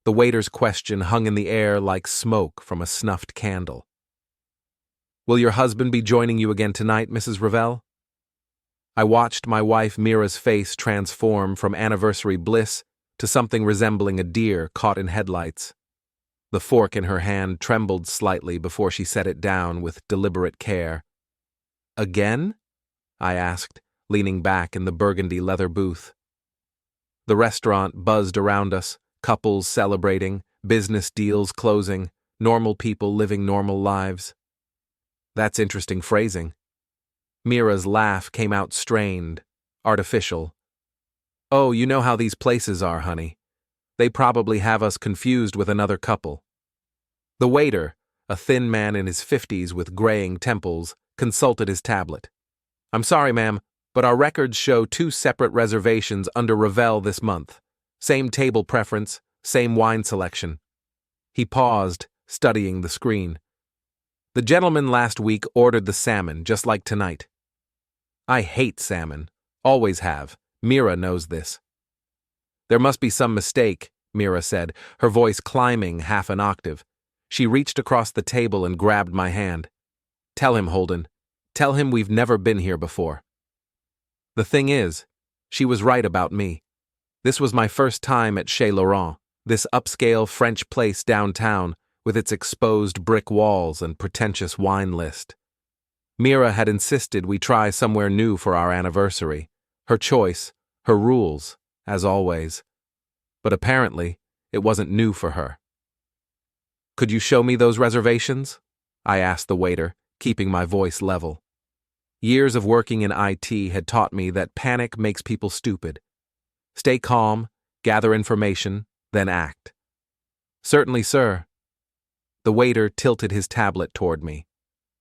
The waiter's question hung in the air like smoke from a snuffed candle. "Will your husband be joining you again tonight, Mrs. Ravel?" I watched my wife Mira's face transform from anniversary bliss to something resembling a deer caught in headlights. The fork in her hand trembled slightly before she set it down with deliberate care. "Again?" I asked, leaning back in the burgundy leather booth. The restaurant buzzed around us, couples celebrating, business deals closing, normal people living normal lives. That's interesting phrasing. Mira's laugh came out strained, artificial. "Oh, you know how these places are, honey. They probably have us confused with another couple." The waiter, a thin man in his 50s with graying temples, consulted his tablet. "I'm sorry, ma'am, but our records show 2 separate reservations under Ravel this month. Same table preference, same wine selection." He paused, studying the screen. "The gentleman last week ordered the salmon, just like tonight." I hate salmon. Always have. Mira knows this. "There must be some mistake," Mira said, her voice climbing half an octave. She reached across the table and grabbed my hand. "Tell him, Holden. Tell him we've never been here before." The thing is, she was right about me. This was my first time at Chez Laurent, this upscale French place downtown with its exposed brick walls and pretentious wine list. Mira had insisted we try somewhere new for our anniversary. Her choice, her rules, as always. But apparently, it wasn't new for her. "Could you show me those reservations?" I asked the waiter, keeping my voice level. Years of working in IT had taught me that panic makes people stupid. Stay calm, gather information, then act. "Certainly, sir." The waiter tilted his tablet toward me.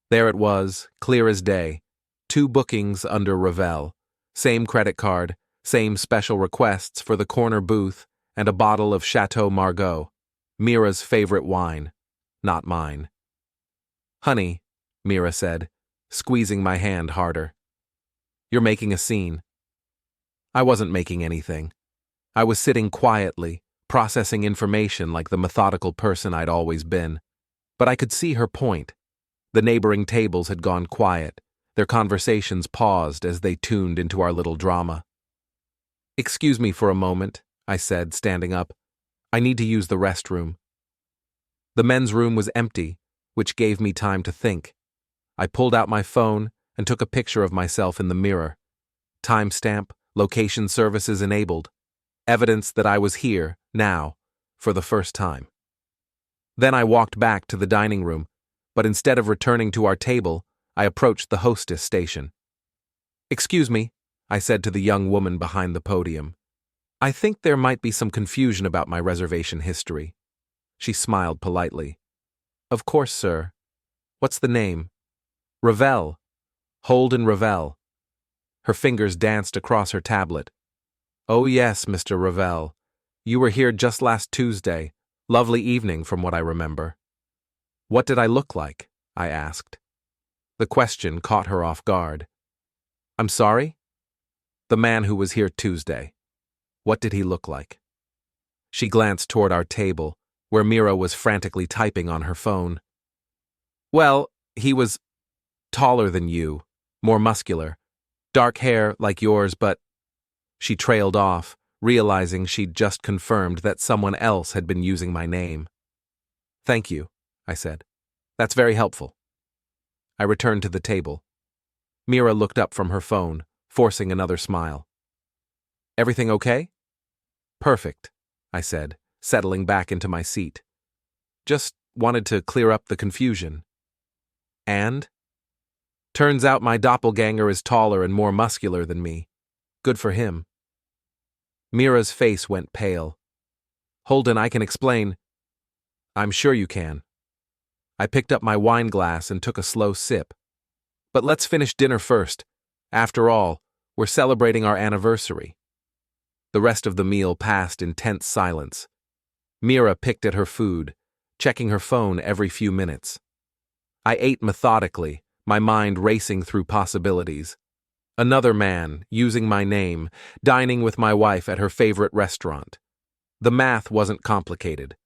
There it was, clear as day. 2 bookings under Ravel. Same credit card, same special requests for the corner booth, and a bottle of Chateau Margaux, Mira's favorite wine, not mine. "Honey," Mira said, squeezing my hand harder. "You're making a scene." I wasn't making anything. I was sitting quietly, processing information like the methodical person I'd always been. But I could see her point. The neighboring tables had gone quiet. Their conversations paused as they tuned into our little drama. "Excuse me for a moment," I said, standing up. "I need to use the restroom." The men's room was empty, which gave me time to think. I pulled out my phone and took a picture of myself in the mirror. Timestamp, location services enabled. Evidence that I was here, now, for the first time. Then I walked back to the dining room, but instead of returning to our table, I approached the hostess station. "Excuse me," I said to the young woman behind the podium. "I think there might be some confusion about my reservation history." She smiled politely. "Of course, sir. What's the name?" "Ravel. Holden Ravel." Her fingers danced across her tablet. "Oh yes, Mr. Ravel. You were here just last Tuesday. Lovely evening from what I remember." "What did I look like?" I asked. The question caught her off guard. "I'm sorry?" "The man who was here Tuesday. What did he look like?" She glanced toward our table, where Mira was frantically typing on her phone. "Well, he was taller than you, more muscular, dark hair like yours, but—" She trailed off, realizing she'd just confirmed that someone else had been using my name. "Thank you," I said. "That's very helpful." I returned to the table. Mira looked up from her phone, forcing another smile. "Everything okay?" "Perfect," I said, settling back into my seat. "Just wanted to clear up the confusion." "And?" "Turns out my doppelganger is taller and more muscular than me. Good for him." Mira's face went pale. "Holden, I can explain." "I'm sure you can." I picked up my wine glass and took a slow sip. "But let's finish dinner first. After all, we're celebrating our anniversary." The rest of the meal passed in tense silence. Mira picked at her food, checking her phone every few minutes. I ate methodically, my mind racing through possibilities. Another man, using my name, dining with my wife at her favorite restaurant. The math wasn't complicated.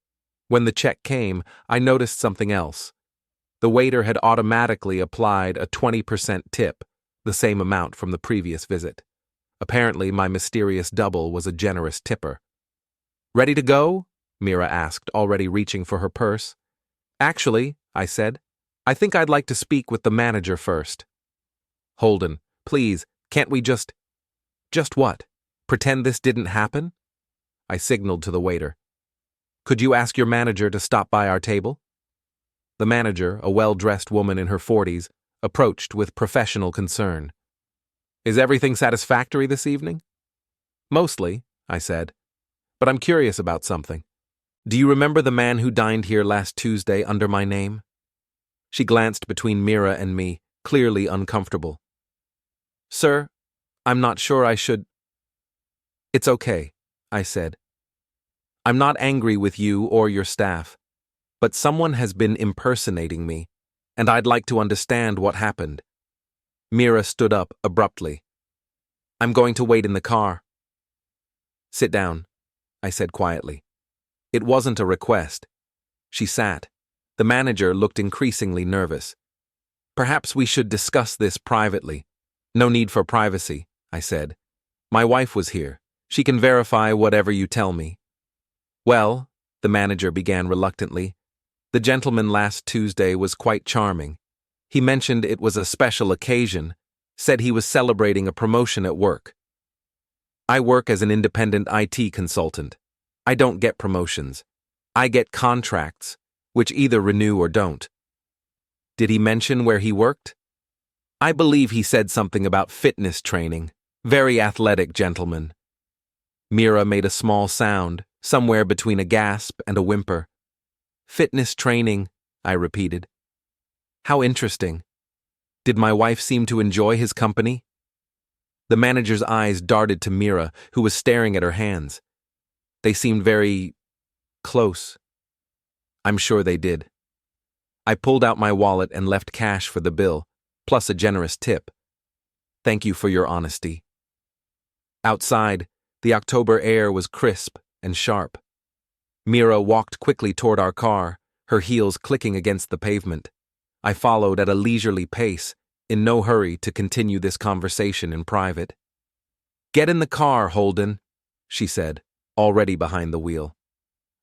When the check came, I noticed something else. The waiter had automatically applied a 20% tip, the same amount from the previous visit. Apparently, my mysterious double was a generous tipper. "Ready to go?" Mira asked, already reaching for her purse. "Actually," I said, "I think I'd like to speak with the manager first." "Holden, please, can't we just—" "Just what? Pretend this didn't happen?" I signaled to the waiter. "Could you ask your manager to stop by our table?" The manager, a well-dressed woman in her 40s, approached with professional concern. "Is everything satisfactory this evening?" "Mostly," I said, "but I'm curious about something. Do you remember the man who dined here last Tuesday under my name?" She glanced between Mira and me, clearly uncomfortable. "Sir, I'm not sure I should—" "It's okay," I said. "I'm not angry with you or your staff, but someone has been impersonating me, and I'd like to understand what happened." Mira stood up abruptly. "I'm going to wait in the car." "Sit down," I said quietly. It wasn't a request. She sat. The manager looked increasingly nervous. "Perhaps we should discuss this privately." "No need for privacy," I said. "My wife was here. She can verify whatever you tell me." "Well," the manager began reluctantly, "the gentleman last Tuesday was quite charming. He mentioned it was a special occasion, said he was celebrating a promotion at work. I work as an independent IT consultant. I don't get promotions. I get contracts, which either renew or don't." "Did he mention where he worked?" "I believe he said something about fitness training. Very athletic gentleman." Mira made a small sound, somewhere between a gasp and a whimper. "Fitness training," I repeated. "How interesting. Did my wife seem to enjoy his company?" The manager's eyes darted to Mira, who was staring at her hands. They seemed very close. I'm sure they did. I pulled out my wallet and left cash for the bill, plus a generous tip. "Thank you for your honesty." Outside, the October air was crisp and sharp. Mira walked quickly toward our car, her heels clicking against the pavement. I followed at a leisurely pace, in no hurry to continue this conversation in private. "Get in the car, Holden," she said, already behind the wheel.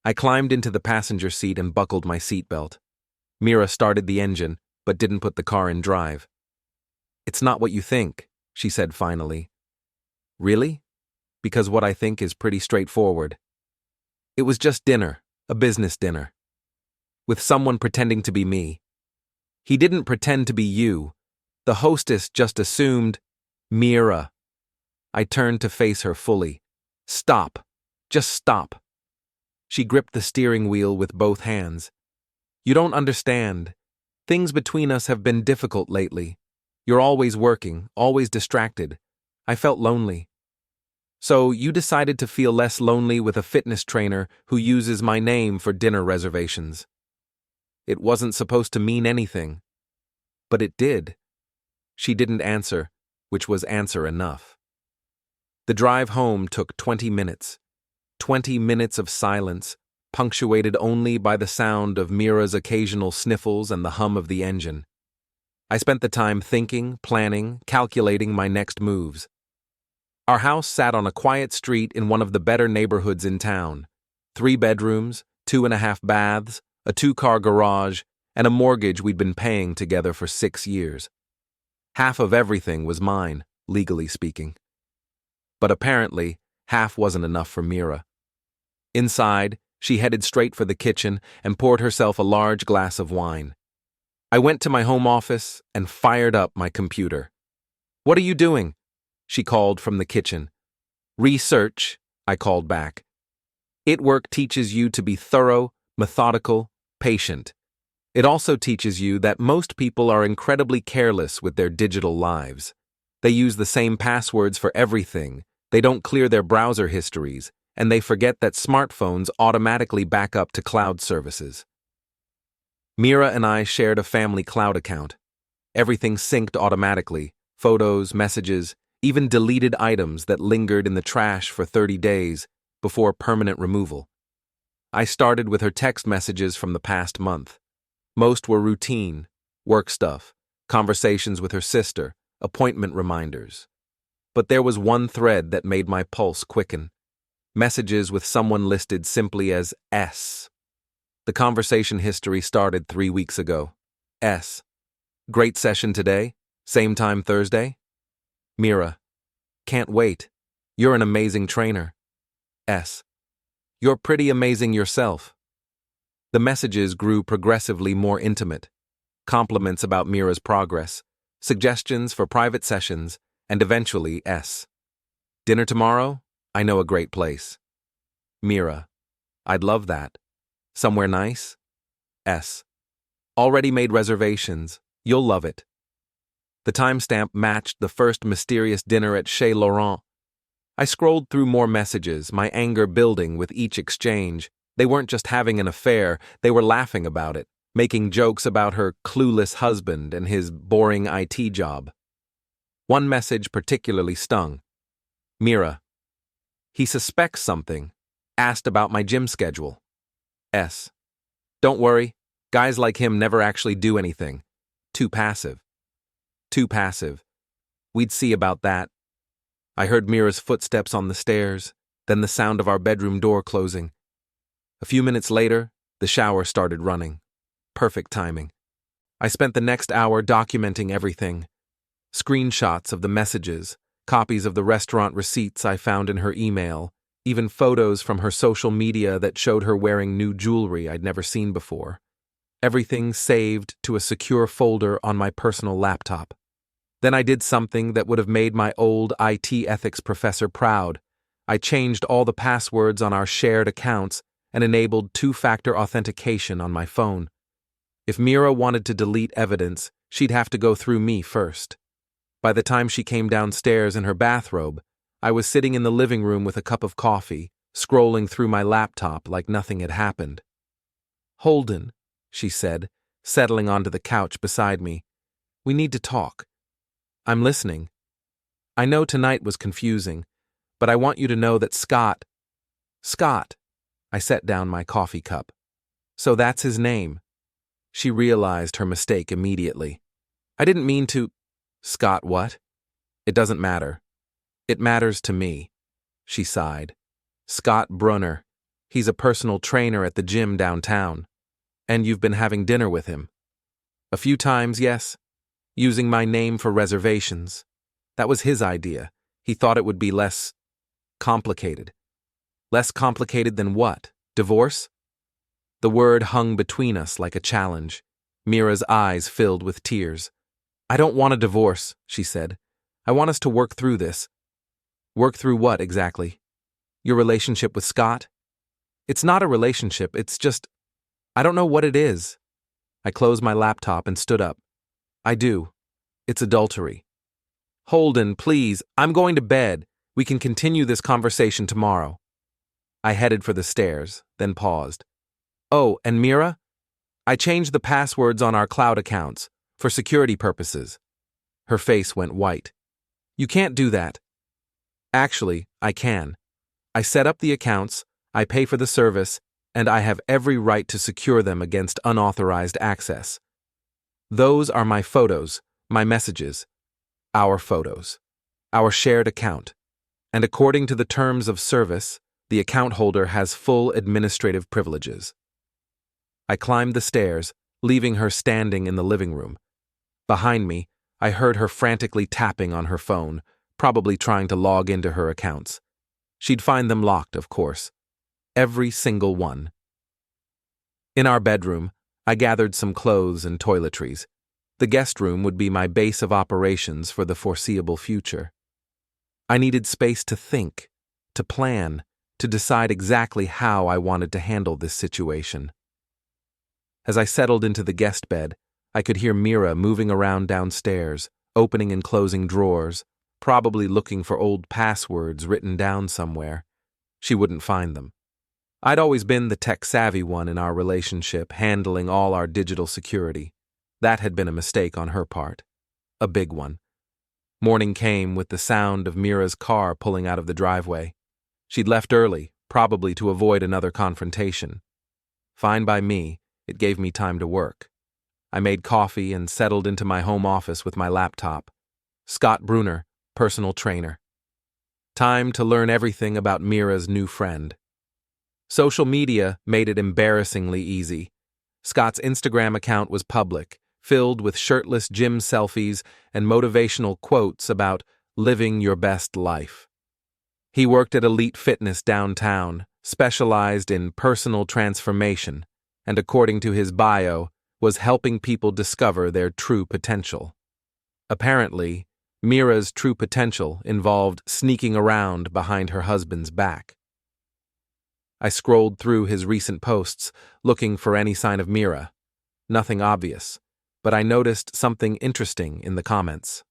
I climbed into the passenger seat and buckled my seatbelt. Mira started the engine, but didn't put the car in drive. "It's not what you think," she said finally. "Really? Because what I think is pretty straightforward. It was just dinner, a business dinner. With someone pretending to be me. He didn't pretend to be you. The hostess just assumed—" "Mira." I turned to face her fully. "Stop. Just stop." She gripped the steering wheel with both hands. "You don't understand. Things between us have been difficult lately. You're always working, always distracted. I felt lonely. So you decided to feel less lonely with a fitness trainer who uses my name for dinner reservations. It wasn't supposed to mean anything. But it did." She didn't answer, which was answer enough. The drive home took 20 minutes. 20 minutes of silence, punctuated only by the sound of Mira's occasional sniffles and the hum of the engine. I spent the time thinking, planning, calculating my next moves. Our house sat on a quiet street in one of the better neighborhoods in town. 3 bedrooms, 2.5 baths, a 2-car garage, and a mortgage we'd been paying together for 6 years. Half of everything was mine, legally speaking. But apparently, half wasn't enough for Mira. Inside, she headed straight for the kitchen and poured herself a large glass of wine. I went to my home office and fired up my computer. "What are you doing?" she called from the kitchen. "Research," I called back. "It work teaches you to be thorough, methodical, patient. It also teaches you that most people are incredibly careless with their digital lives. They use the same passwords for everything, they don't clear their browser histories, and they forget that smartphones automatically back up to cloud services." Mira and I shared a family cloud account. Everything synced automatically, photos, messages, even deleted items that lingered in the trash for 30 days, before permanent removal. I started with her text messages from the past month. Most were routine, work stuff, conversations with her sister, appointment reminders. But there was one thread that made my pulse quicken. Messages with someone listed simply as S. The conversation history started 3 weeks ago. S. Great session today? Same time Thursday? Mira. Can't wait. You're an amazing trainer. S. You're pretty amazing yourself. The messages grew progressively more intimate. Compliments about Mira's progress, suggestions for private sessions, and eventually S. Dinner tomorrow? I know a great place. Mira. I'd love that. Somewhere nice? S. Already made reservations. You'll love it. The timestamp matched the first mysterious dinner at Chez Laurent. I scrolled through more messages, my anger building with each exchange. They weren't just having an affair, they were laughing about it, making jokes about her clueless husband and his boring IT job. One message particularly stung. Mira. He suspects something. Asked about my gym schedule. S. Don't worry, guys like him never actually do anything. Too passive. Too passive. We'd see about that. I heard Mira's footsteps on the stairs, then the sound of our bedroom door closing. A few minutes later, the shower started running. Perfect timing. I spent the next hour documenting everything. Screenshots of the messages, copies of the restaurant receipts I found in her email, even photos from her social media that showed her wearing new jewelry I'd never seen before. Everything saved to a secure folder on my personal laptop. Then I did something that would have made my old IT ethics professor proud. I changed all the passwords on our shared accounts and enabled two-factor authentication on my phone. If Mira wanted to delete evidence, she'd have to go through me first. By the time she came downstairs in her bathrobe, I was sitting in the living room with a cup of coffee, scrolling through my laptop like nothing had happened. Holden, she said, settling onto the couch beside me. We need to talk. I'm listening. I know tonight was confusing, but I want you to know that Scott. I set down my coffee cup. So that's his name. She realized her mistake immediately. I didn't mean to. Scott what? It doesn't matter. It matters to me, she sighed. Scott Brunner. He's a personal trainer at the gym downtown. And you've been having dinner with him. A few times, yes. Using my name for reservations. That was his idea. He thought it would be less complicated. Less complicated than what? Divorce? The word hung between us like a challenge. Mira's eyes filled with tears. I don't want a divorce, she said. I want us to work through this. Work through what exactly? Your relationship with Scott? It's not a relationship, it's just, I don't know what it is. I closed my laptop and stood up. I do. It's adultery. Holden, please, I'm going to bed. We can continue this conversation tomorrow. I headed for the stairs, then paused. Oh, and Mira? I changed the passwords on our cloud accounts, for security purposes. Her face went white. You can't do that. Actually, I can. I set up the accounts, I pay for the service, and I have every right to secure them against unauthorized access. Those are my photos, my messages, our photos, our shared account, and according to the terms of service, the account holder has full administrative privileges. I climbed the stairs, leaving her standing in the living room. Behind me, I heard her frantically tapping on her phone, probably trying to log into her accounts. She'd find them locked, of course. Every single one. In our bedroom, I gathered some clothes and toiletries. The guest room would be my base of operations for the foreseeable future. I needed space to think, to plan, to decide exactly how I wanted to handle this situation. As I settled into the guest bed, I could hear Mira moving around downstairs, opening and closing drawers, probably looking for old passwords written down somewhere. She wouldn't find them. I'd always been the tech-savvy one in our relationship, handling all our digital security. That had been a mistake on her part. A big one. Morning came with the sound of Mira's car pulling out of the driveway. She'd left early, probably to avoid another confrontation. Fine by me, it gave me time to work. I made coffee and settled into my home office with my laptop. Scott Brunner, personal trainer. Time to learn everything about Mira's new friend. Social media made it embarrassingly easy. Scott's Instagram account was public, filled with shirtless gym selfies and motivational quotes about living your best life. He worked at Elite Fitness downtown, specialized in personal transformation, and according to his bio, was helping people discover their true potential. Apparently, Mira's true potential involved sneaking around behind her husband's back. I scrolled through his recent posts, looking for any sign of Mira. Nothing obvious, but I noticed something interesting in the comments.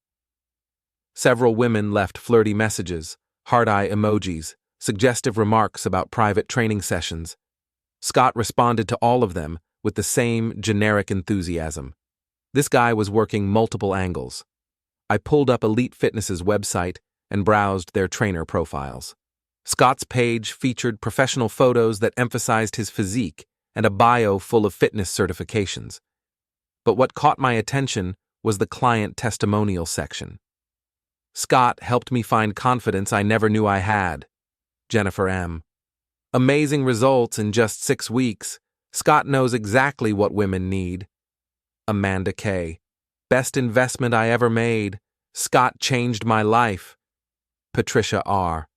Several women left flirty messages, heart-eye emojis, suggestive remarks about private training sessions. Scott responded to all of them with the same generic enthusiasm. This guy was working multiple angles. I pulled up Elite Fitness's website and browsed their trainer profiles. Scott's page featured professional photos that emphasized his physique and a bio full of fitness certifications. But what caught my attention was the client testimonial section. Scott helped me find confidence I never knew I had. Jennifer M. Amazing results in just 6 weeks. Scott knows exactly what women need. Amanda K. Best investment I ever made. Scott changed my life. Patricia R.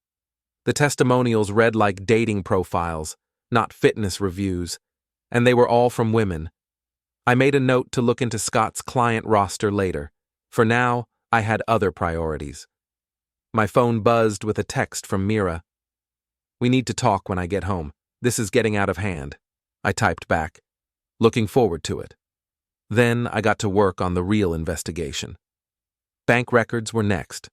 The testimonials read like dating profiles, not fitness reviews, and they were all from women. I made a note to look into Scott's client roster later. For now, I had other priorities. My phone buzzed with a text from Mira. We need to talk when I get home. This is getting out of hand. I typed back, looking forward to it. Then I got to work on the real investigation. Bank records were next.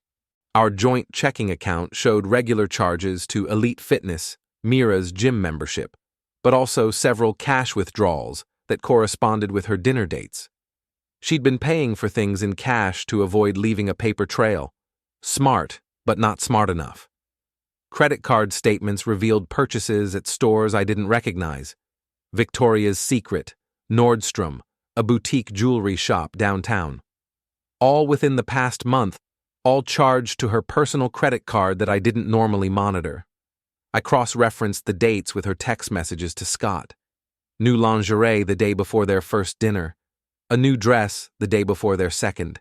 Our joint checking account showed regular charges to Elite Fitness, Mira's gym membership, but also several cash withdrawals that corresponded with her dinner dates. She'd been paying for things in cash to avoid leaving a paper trail. Smart, but not smart enough. Credit card statements revealed purchases at stores I didn't recognize. Victoria's Secret, Nordstrom, a boutique jewelry shop downtown. All within the past month, all charged to her personal credit card that I didn't normally monitor. I cross-referenced the dates with her text messages to Scott. New lingerie the day before their first dinner. A new dress the day before their second.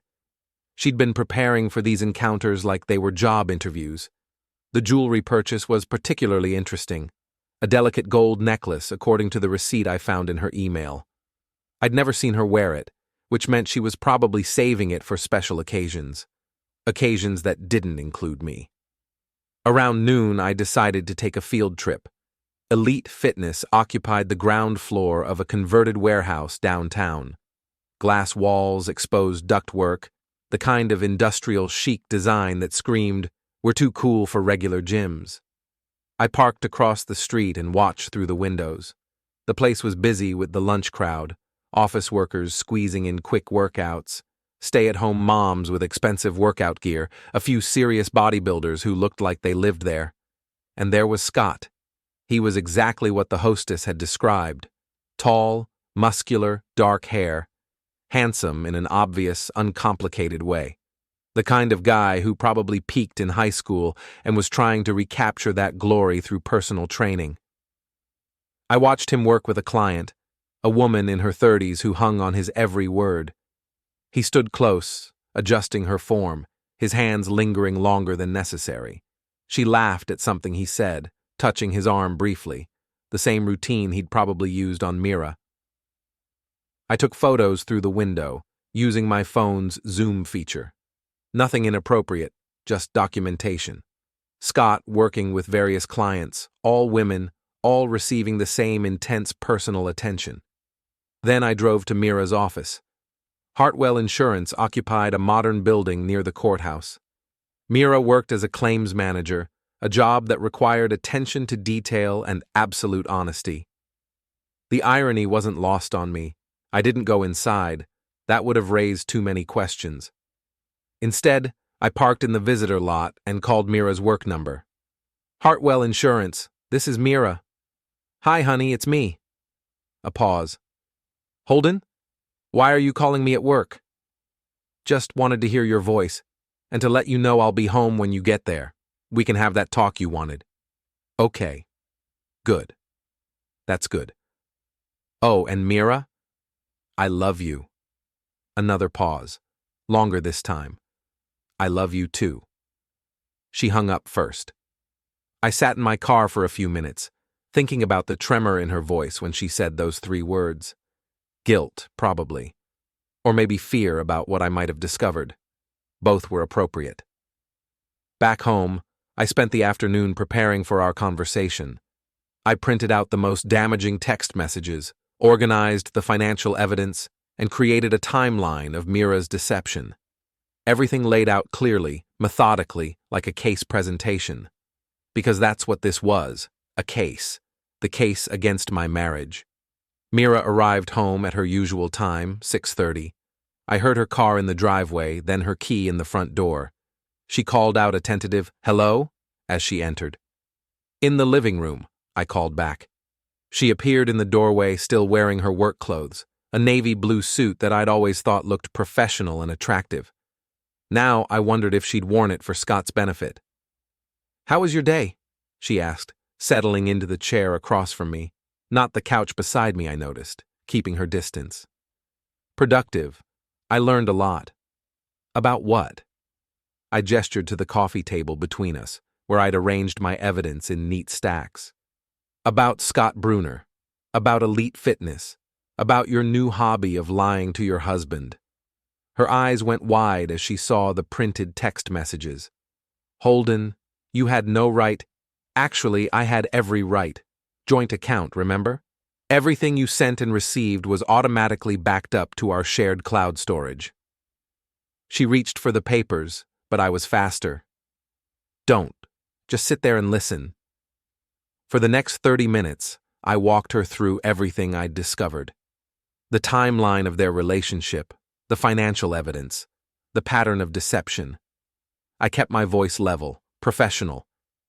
She'd been preparing for these encounters like they were job interviews. The jewelry purchase was particularly interesting. A delicate gold necklace, according to the receipt I found in her email. I'd never seen her wear it, which meant she was probably saving it for special occasions. Occasions that didn't include me. Around noon, I decided to take a field trip. Elite Fitness occupied the ground floor of a converted warehouse downtown. Glass walls, exposed ductwork, the kind of industrial chic design that screamed, "We're too cool for regular gyms." I parked across the street and watched through the windows. The place was busy with the lunch crowd, office workers squeezing in quick workouts, stay-at-home moms with expensive workout gear, a few serious bodybuilders who looked like they lived there. And there was Scott. He was exactly what the hostess had described. Tall, muscular, dark hair. Handsome in an obvious, uncomplicated way. The kind of guy who probably peaked in high school and was trying to recapture that glory through personal training. I watched him work with a client, a woman in her 30s who hung on his every word. He stood close, adjusting her form, his hands lingering longer than necessary. She laughed at something he said, touching his arm briefly, the same routine he'd probably used on Mira. I took photos through the window, using my phone's zoom feature. Nothing inappropriate, just documentation. Scott working with various clients, all women, all receiving the same intense personal attention. Then I drove to Mira's office. Hartwell Insurance occupied a modern building near the courthouse. Mira worked as a claims manager, a job that required attention to detail and absolute honesty. The irony wasn't lost on me. I didn't go inside. That would have raised too many questions. Instead, I parked in the visitor lot and called Mira's work number. "Hartwell Insurance, This is Mira. Hi, honey, it's me. A pause. Holden? Why are you calling me at work? Just wanted to hear your voice, and to let you know I'll be home when you get there. We can have that talk you wanted. Okay. Good. That's good. Oh, and Mira? I love you. Another pause. Longer this time. I love you too. She hung up first. I sat in my car for a few minutes, thinking about the tremor in her voice when she said those 3 words. Guilt, probably. Or maybe fear about what I might have discovered. Both were appropriate. Back home, I spent the afternoon preparing for our conversation. I printed out the most damaging text messages, organized the financial evidence, and created a timeline of Mira's deception. Everything laid out clearly, methodically, like a case presentation. Because that's what this was, a case. The case against my marriage. Mira arrived home at her usual time, 6:30. I heard her car in the driveway, then her key in the front door. She called out a tentative, "Hello?" as she entered. "In the living room," I called back. She appeared in the doorway still wearing her work clothes, a navy blue suit that I'd always thought looked professional and attractive. Now I wondered if she'd worn it for Scott's benefit. "How was your day?" she asked, settling into the chair across from me, not the couch beside me, I noticed, keeping her distance. "Productive. I learned a lot." "About what?" I gestured to the coffee table between us, where I'd arranged my evidence in neat stacks. "About Scott Bruner. About elite fitness. About your new hobby of lying to your husband." Her eyes went wide as she saw the printed text messages. "Holden, you had no right. Actually, I had every right. Joint account, remember? Everything you sent and received was automatically backed up to our shared cloud storage." She reached for the papers, but I was faster. "Don't. Just sit there and listen." For the next 30 minutes, I walked her through everything I'd discovered. The timeline of their relationship, the financial evidence, the pattern of deception. I kept my voice level, professional,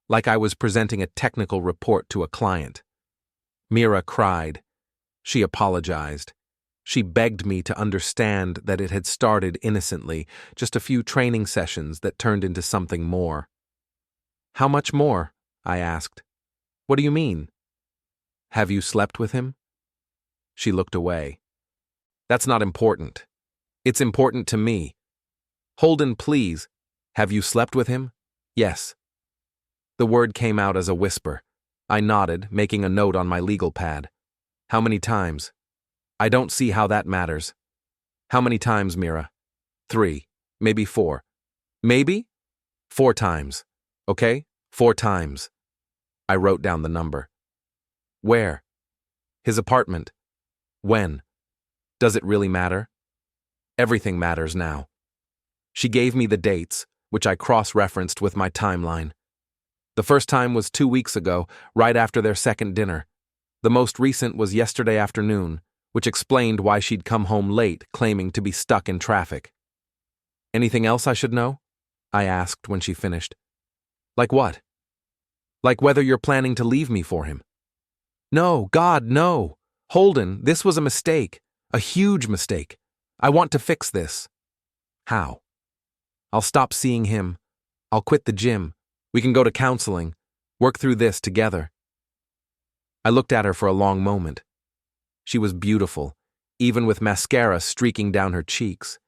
like I was presenting a technical report to a client. Mira cried. She apologized. She begged me to understand that it had started innocently, just a few training sessions that turned into something more. "How much more?" I asked. "What do you mean?" "Have you slept with him?" She looked away. "That's not important. It's important to me. Holden, please. Have you slept with him?" "Yes." The word came out as a whisper. I nodded, making a note on my legal pad. "How many times?" "I don't see how that matters." "How many times, Mira?" 3, maybe 4. "Maybe?" 4 times. Okay? 4 times. I wrote down the number. "Where?" "His apartment." "When?" "Does it really matter?" "Everything matters now." She gave me the dates, which I cross-referenced with my timeline. The first time was 2 weeks ago, right after their second dinner. The most recent was yesterday afternoon, which explained why she'd come home late, claiming to be stuck in traffic. "Anything else I should know?" I asked when she finished. "Like what?" "Like whether you're planning to leave me for him." "No, God, no! Holden, this was a mistake. A huge mistake. I want to fix this." "How?" "I'll stop seeing him. I'll quit the gym. We can go to counseling. Work through this together." I looked at her for a long moment. She was beautiful, even with mascara streaking down her cheeks.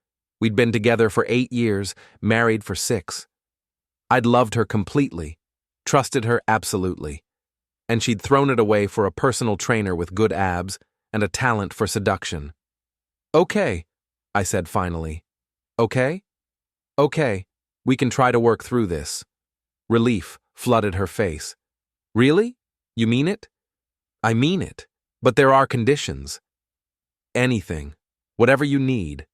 We'd been together for 8 years, married for 6. I'd loved her completely, trusted her absolutely. And she'd thrown it away for a personal trainer with good abs and a talent for seduction. "Okay," I said finally. "Okay? Okay, we can try to work through this." Relief flooded her face. "Really? You mean it?" "I mean it, but there are conditions." "Anything. Whatever you need."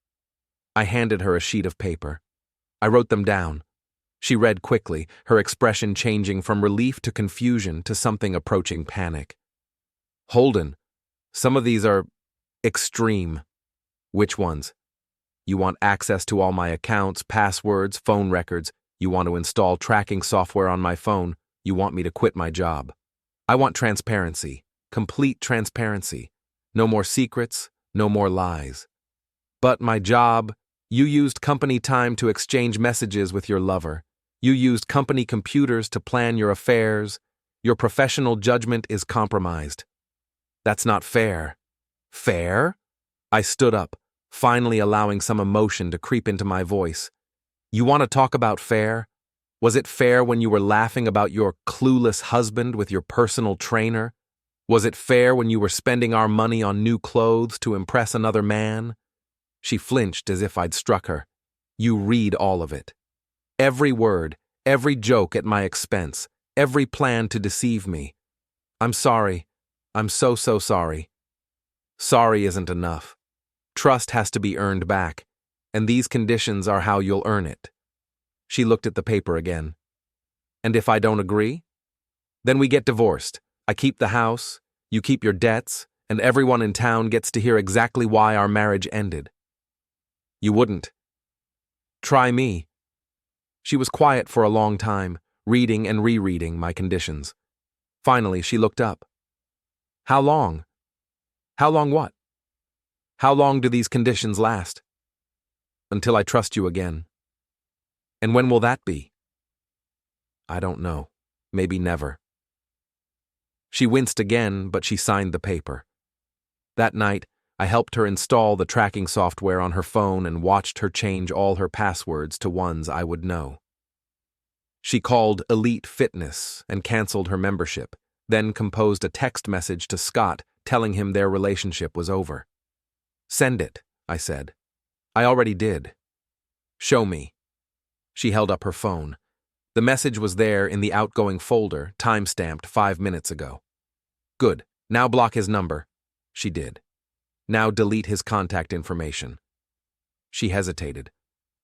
I handed her a sheet of paper. I wrote them down. She read quickly, her expression changing from relief to confusion to something approaching panic. "Holden, some of these are extreme." "Which ones?" "You want access to all my accounts, passwords, phone records. You want to install tracking software on my phone. You want me to quit my job." I want transparency, complete transparency. No more secrets, no more lies. But my job, you used company time to exchange messages with your lover. You used company computers to plan your affairs. Your professional judgment is compromised. That's not fair. Fair? I stood up, finally allowing some emotion to creep into my voice. You want to talk about fair? Was it fair when you were laughing about your clueless husband with your personal trainer? Was it fair when you were spending our money on new clothes to impress another man? She flinched as if I'd struck her. You read all of it. Every word, every joke at my expense, every plan to deceive me. I'm sorry. I'm so sorry. Sorry isn't enough. Trust has to be earned back, and these conditions are how you'll earn it. She looked at the paper again. And if I don't agree? Then we get divorced. I keep the house, you keep your debts, and everyone in town gets to hear exactly why our marriage ended. You wouldn't. Try me. She was quiet for a long time, reading and rereading my conditions. Finally, she looked up. How long? How long what? How long do these conditions last? Until I trust you again. And when will that be? I don't know. Maybe never. She winced again, but she signed the paper. That night, I helped her install the tracking software on her phone and watched her change all her passwords to ones I would know. She called Elite Fitness and canceled her membership, then composed a text message to Scott telling him their relationship was over. Send it, I said. I already did. Show me. She held up her phone. The message was there in the outgoing folder, time-stamped 5 minutes ago. Good. Now block his number. She did. Now delete his contact information. She hesitated.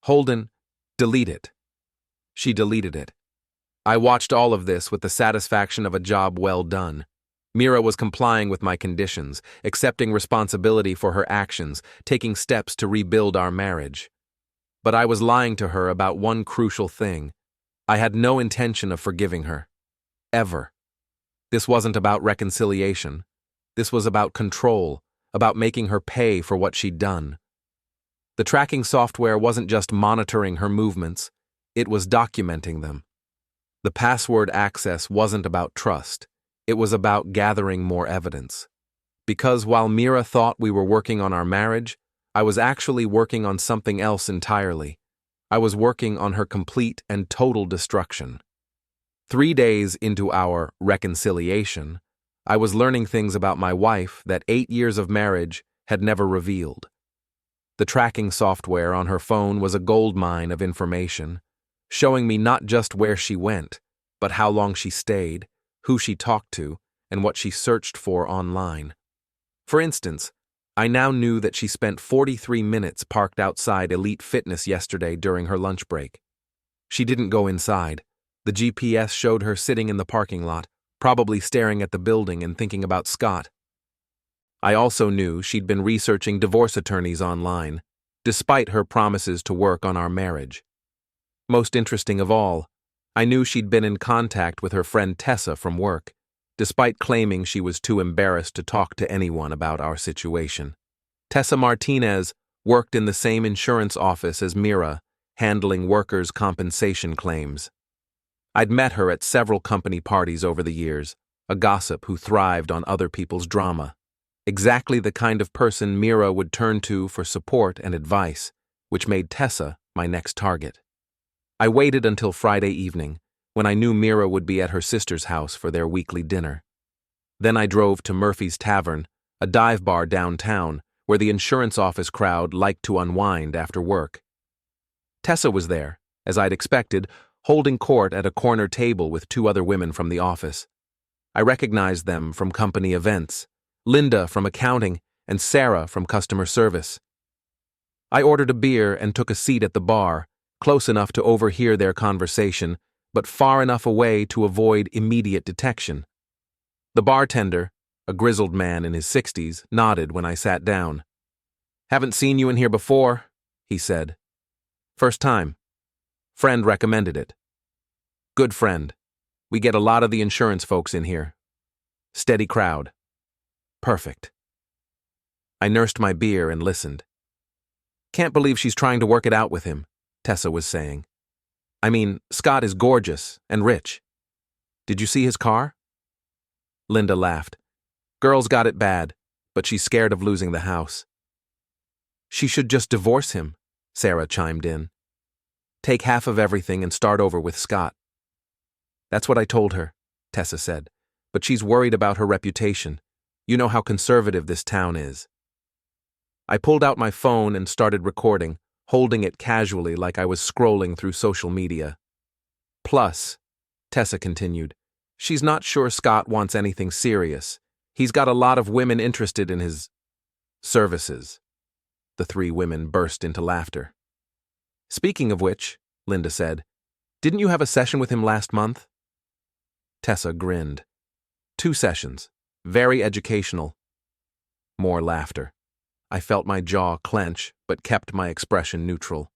Holden, delete it. She deleted it. I watched all of this with the satisfaction of a job well done. Mira was complying with my conditions, accepting responsibility for her actions, taking steps to rebuild our marriage. But I was lying to her about one crucial thing. I had no intention of forgiving her. Ever. This wasn't about reconciliation. This was about control, about making her pay for what she'd done. The tracking software wasn't just monitoring her movements, it was documenting them. The password access wasn't about trust, it was about gathering more evidence. Because while Mira thought we were working on our marriage, I was actually working on something else entirely. I was working on her complete and total destruction. 3 days into our reconciliation, I was learning things about my wife that 8 years of marriage had never revealed. The tracking software on her phone was a goldmine of information, showing me not just where she went, but how long she stayed, who she talked to, and what she searched for online. For instance, I now knew that she spent 43 minutes parked outside Elite Fitness yesterday during her lunch break. She didn't go inside. The GPS showed her sitting in the parking lot, probably staring at the building and thinking about Scott. I also knew she'd been researching divorce attorneys online, despite her promises to work on our marriage. Most interesting of all, I knew she'd been in contact with her friend Tessa from work, despite claiming she was too embarrassed to talk to anyone about our situation. Tessa Martinez worked in the same insurance office as Mira, handling workers' compensation claims. I'd met her at several company parties over the years, a gossip who thrived on other people's drama. Exactly the kind of person Mira would turn to for support and advice, which made Tessa my next target. I waited until Friday evening, when I knew Mira would be at her sister's house for their weekly dinner. Then I drove to Murphy's Tavern, a dive bar downtown, where the insurance office crowd liked to unwind after work. Tessa was there, as I'd expected, holding court at a corner table with 2 other women from the office. I recognized them from company events, Linda from accounting and Sarah from customer service. I ordered a beer and took a seat at the bar, close enough to overhear their conversation, but far enough away to avoid immediate detection. The bartender, a grizzled man in his 60s, nodded when I sat down. "Haven't seen you in here before," he said. "First time. Friend recommended it." "Good friend. We get a lot of the insurance folks in here. Steady crowd. Perfect. I nursed my beer and listened. Can't believe she's trying to work it out with him, Tessa was saying. I mean, Scott is gorgeous and rich. Did you see his car? Linda laughed. Girl's got it bad, but she's scared of losing the house. She should just divorce him, Sarah chimed in. Take half of everything and start over with Scott. That's what I told her, Tessa said, but she's worried about her reputation. You know how conservative this town is. I pulled out my phone and started recording, holding it casually like I was scrolling through social media. Plus, Tessa continued, she's not sure Scott wants anything serious. He's got a lot of women interested in his services. The three women burst into laughter. Speaking of which, Linda said, didn't you have a session with him last month? Tessa grinned. 2 sessions. Very educational. More laughter. I felt my jaw clench, but kept my expression neutral.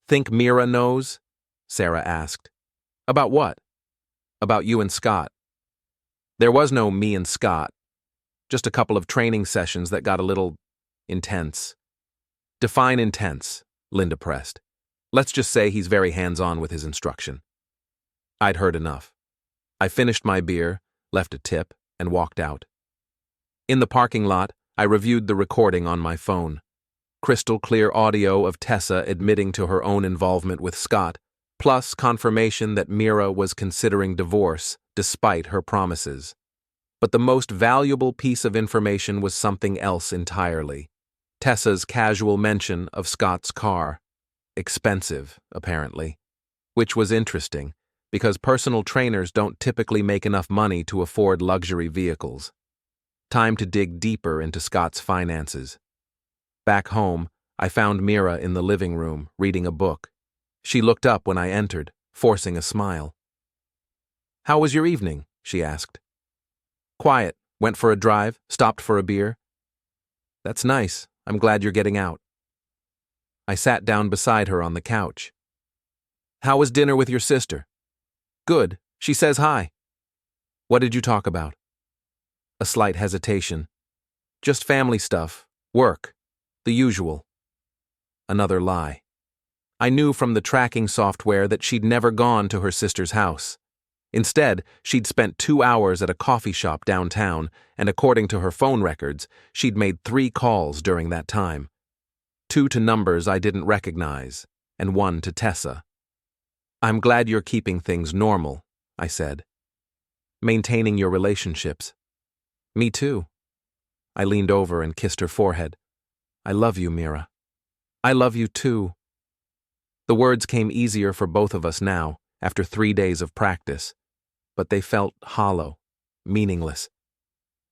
Think Mira knows? Sarah asked. About what? About you and Scott. There was no me and Scott. Just a couple of training sessions that got a little intense. Define intense, Linda pressed. Let's just say he's very hands-on with his instruction. I'd heard enough. I finished my beer, left a tip, and walked out. In the parking lot, I reviewed the recording on my phone. Crystal clear audio of Tessa admitting to her own involvement with Scott, plus confirmation that Mira was considering divorce despite her promises. But the most valuable piece of information was something else entirely. Tessa's casual mention of Scott's car. Expensive, apparently. Which was interesting, because personal trainers don't typically make enough money to afford luxury vehicles. Time to dig deeper into Scott's finances. Back home, I found Mira in the living room, reading a book. She looked up when I entered, forcing a smile. How was your evening? She asked. Quiet. Went for a drive, stopped for a beer. That's nice. I'm glad you're getting out. I sat down beside her on the couch. How was dinner with your sister? Good. She says hi. What did you talk about? A slight hesitation. Just family stuff. Work. The usual. Another lie. I knew from the tracking software that she'd never gone to her sister's house. Instead, she'd spent 2 hours at a coffee shop downtown, and according to her phone records, she'd made 3 calls during that time. 2 to numbers I didn't recognize, and 1 to Tessa. I'm glad you're keeping things normal, I said. Maintaining your relationships. Me too. I leaned over and kissed her forehead. I love you, Mira. I love you too. The words came easier for both of us now, after 3 days of practice, but they felt hollow, meaningless.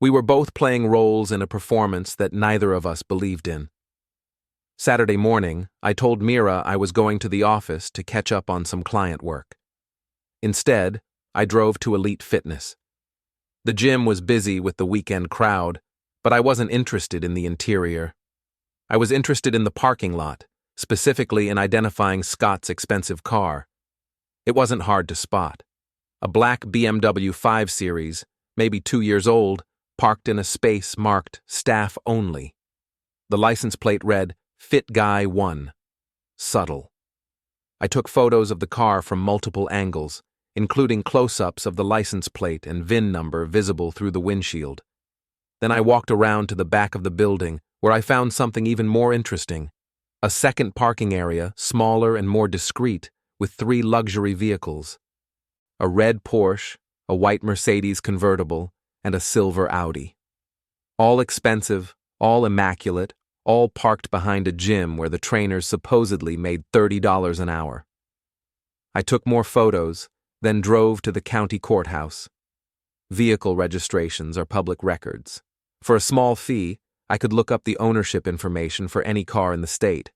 We were both playing roles in a performance that neither of us believed in. Saturday morning, I told Mira I was going to the office to catch up on some client work. Instead, I drove to Elite Fitness. The gym was busy with the weekend crowd, but I wasn't interested in the interior. I was interested in the parking lot, specifically in identifying Scott's expensive car. It wasn't hard to spot. A black BMW 5 Series, maybe 2 years old, parked in a space marked Staff Only. The license plate read, Fit Guy 1. Subtle. I took photos of the car from multiple angles, including close-ups of the license plate and VIN number visible through the windshield. Then I walked around to the back of the building, where I found something even more interesting. A second parking area, smaller and more discreet, with 3 luxury vehicles. A red Porsche, a white Mercedes convertible, and a silver Audi. All expensive, all immaculate, all parked behind a gym where the trainers supposedly made $30 an hour. I took more photos, then drove to the county courthouse. Vehicle registrations are public records. For a small fee, I could look up the ownership information for any car in the state.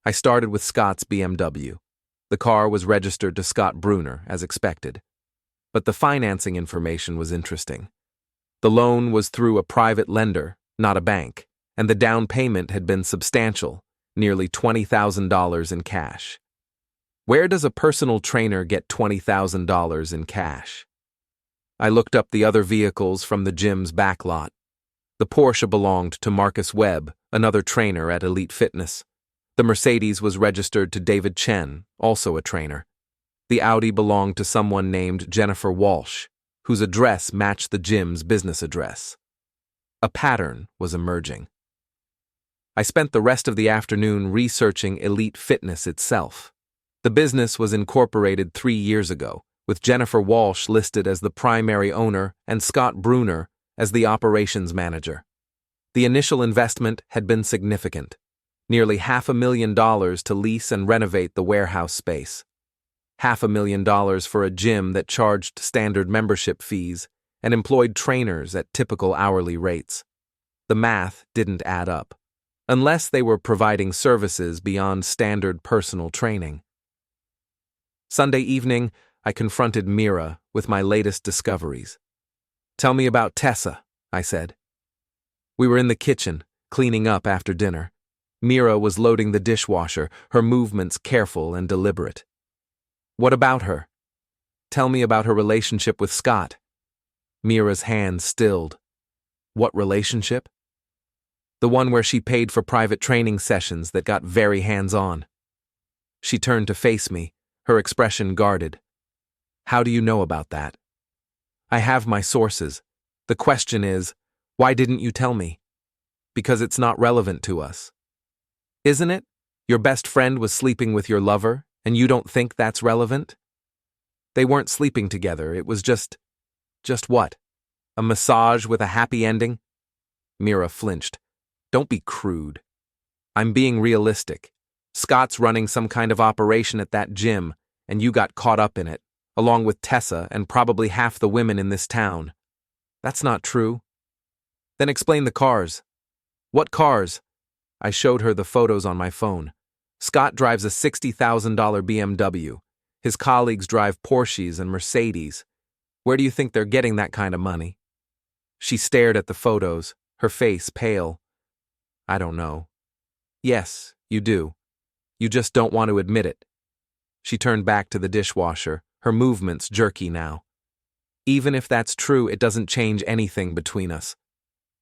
I started with Scott's BMW. The car was registered to Scott Bruner, as expected. But the financing information was interesting. The loan was through a private lender, not a bank, and the down payment had been substantial, nearly $20,000 in cash. Where does a personal trainer get $20,000 in cash? I looked up the other vehicles from the gym's back lot. The Porsche belonged to Marcus Webb, another trainer at Elite Fitness. The Mercedes was registered to David Chen, also a trainer. The Audi belonged to someone named Jennifer Walsh, whose address matched the gym's business address. A pattern was emerging. I spent the rest of the afternoon researching Elite Fitness itself. The business was incorporated 3 years ago, with Jennifer Walsh listed as the primary owner and Scott Bruner as the operations manager. The initial investment had been significant, nearly $500,000 to lease and renovate the warehouse space. $500,000 for a gym that charged standard membership fees and employed trainers at typical hourly rates. The math didn't add up, unless they were providing services beyond standard personal training. Sunday evening, I confronted Mira with my latest discoveries. "Tell me about Tessa," I said. We were in the kitchen, cleaning up after dinner. Mira was loading the dishwasher, her movements careful and deliberate. "What about her? Tell me about her relationship with Scott." Mira's hand stilled. "What relationship?" "The one where she paid for private training sessions that got very hands-on." She turned to face me, her expression guarded. "How do you know about that?" "I have my sources. The question is, why didn't you tell me?" "Because it's not relevant to us." "Isn't it? Your best friend was sleeping with your lover, and you don't think that's relevant?" "They weren't sleeping together, it was just what? A massage with a happy ending?" Mira flinched. "Don't be crude." "I'm being realistic. Scott's running some kind of operation at that gym, and you got caught up in it, along with Tessa and probably half the women in this town." "That's not true." "Then explain the cars." "What cars?" I showed her the photos on my phone. Scott drives a $60,000 BMW. His colleagues drive Porsches and Mercedes. Where do you think they're getting that kind of money? She stared at the photos, her face pale. "I don't know." "Yes, you do. You just don't want to admit it." She turned back to the dishwasher, her movements jerky now. "Even if that's true, it doesn't change anything between us."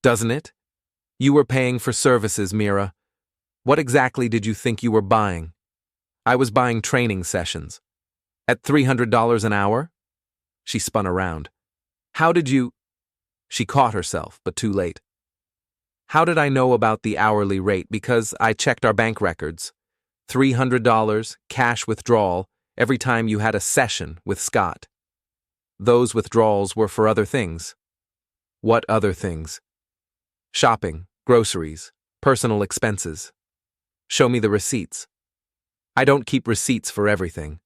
"Doesn't it? You were paying for services, Mira. What exactly did you think you were buying?" "I was buying training sessions." "At $300 an hour?" She spun around. "How did you—" She caught herself, but too late. "How did I know about the hourly rate? Because I checked our bank records. $300, cash withdrawal, every time you had a session with Scott. Those withdrawals were for other things." "What other things?" "Shopping, groceries, personal expenses." "Show me the receipts." "I don't keep receipts for everything."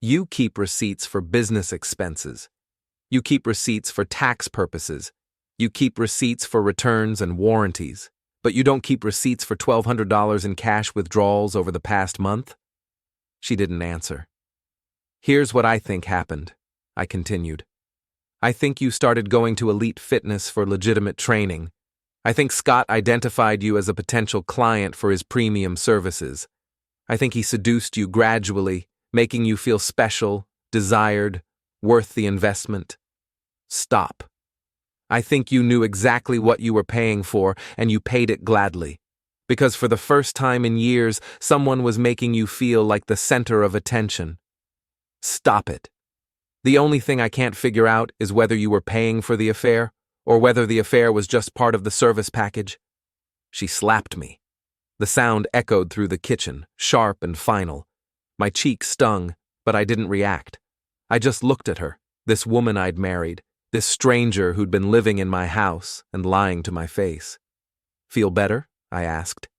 "You keep receipts for business expenses. You keep receipts for tax purposes. You keep receipts for returns and warranties. But you don't keep receipts for $1,200 in cash withdrawals over the past month?" She didn't answer. "Here's what I think happened," I continued. "I think you started going to Elite Fitness for legitimate training. I think Scott identified you as a potential client for his premium services. I think he seduced you gradually, making you feel special, desired, worth the investment." "Stop. I think you knew exactly what you were paying for, and you paid it gladly. Because for the first time in years, someone was making you feel like the center of attention." "Stop it. The only thing I can't figure out is whether you were paying for the affair, or whether the affair was just part of the service package." She slapped me. The sound echoed through the kitchen, sharp and final. My cheek stung, but I didn't react. I just looked at her, this woman I'd married, this stranger who'd been living in my house and lying to my face. "Feel better?" I asked.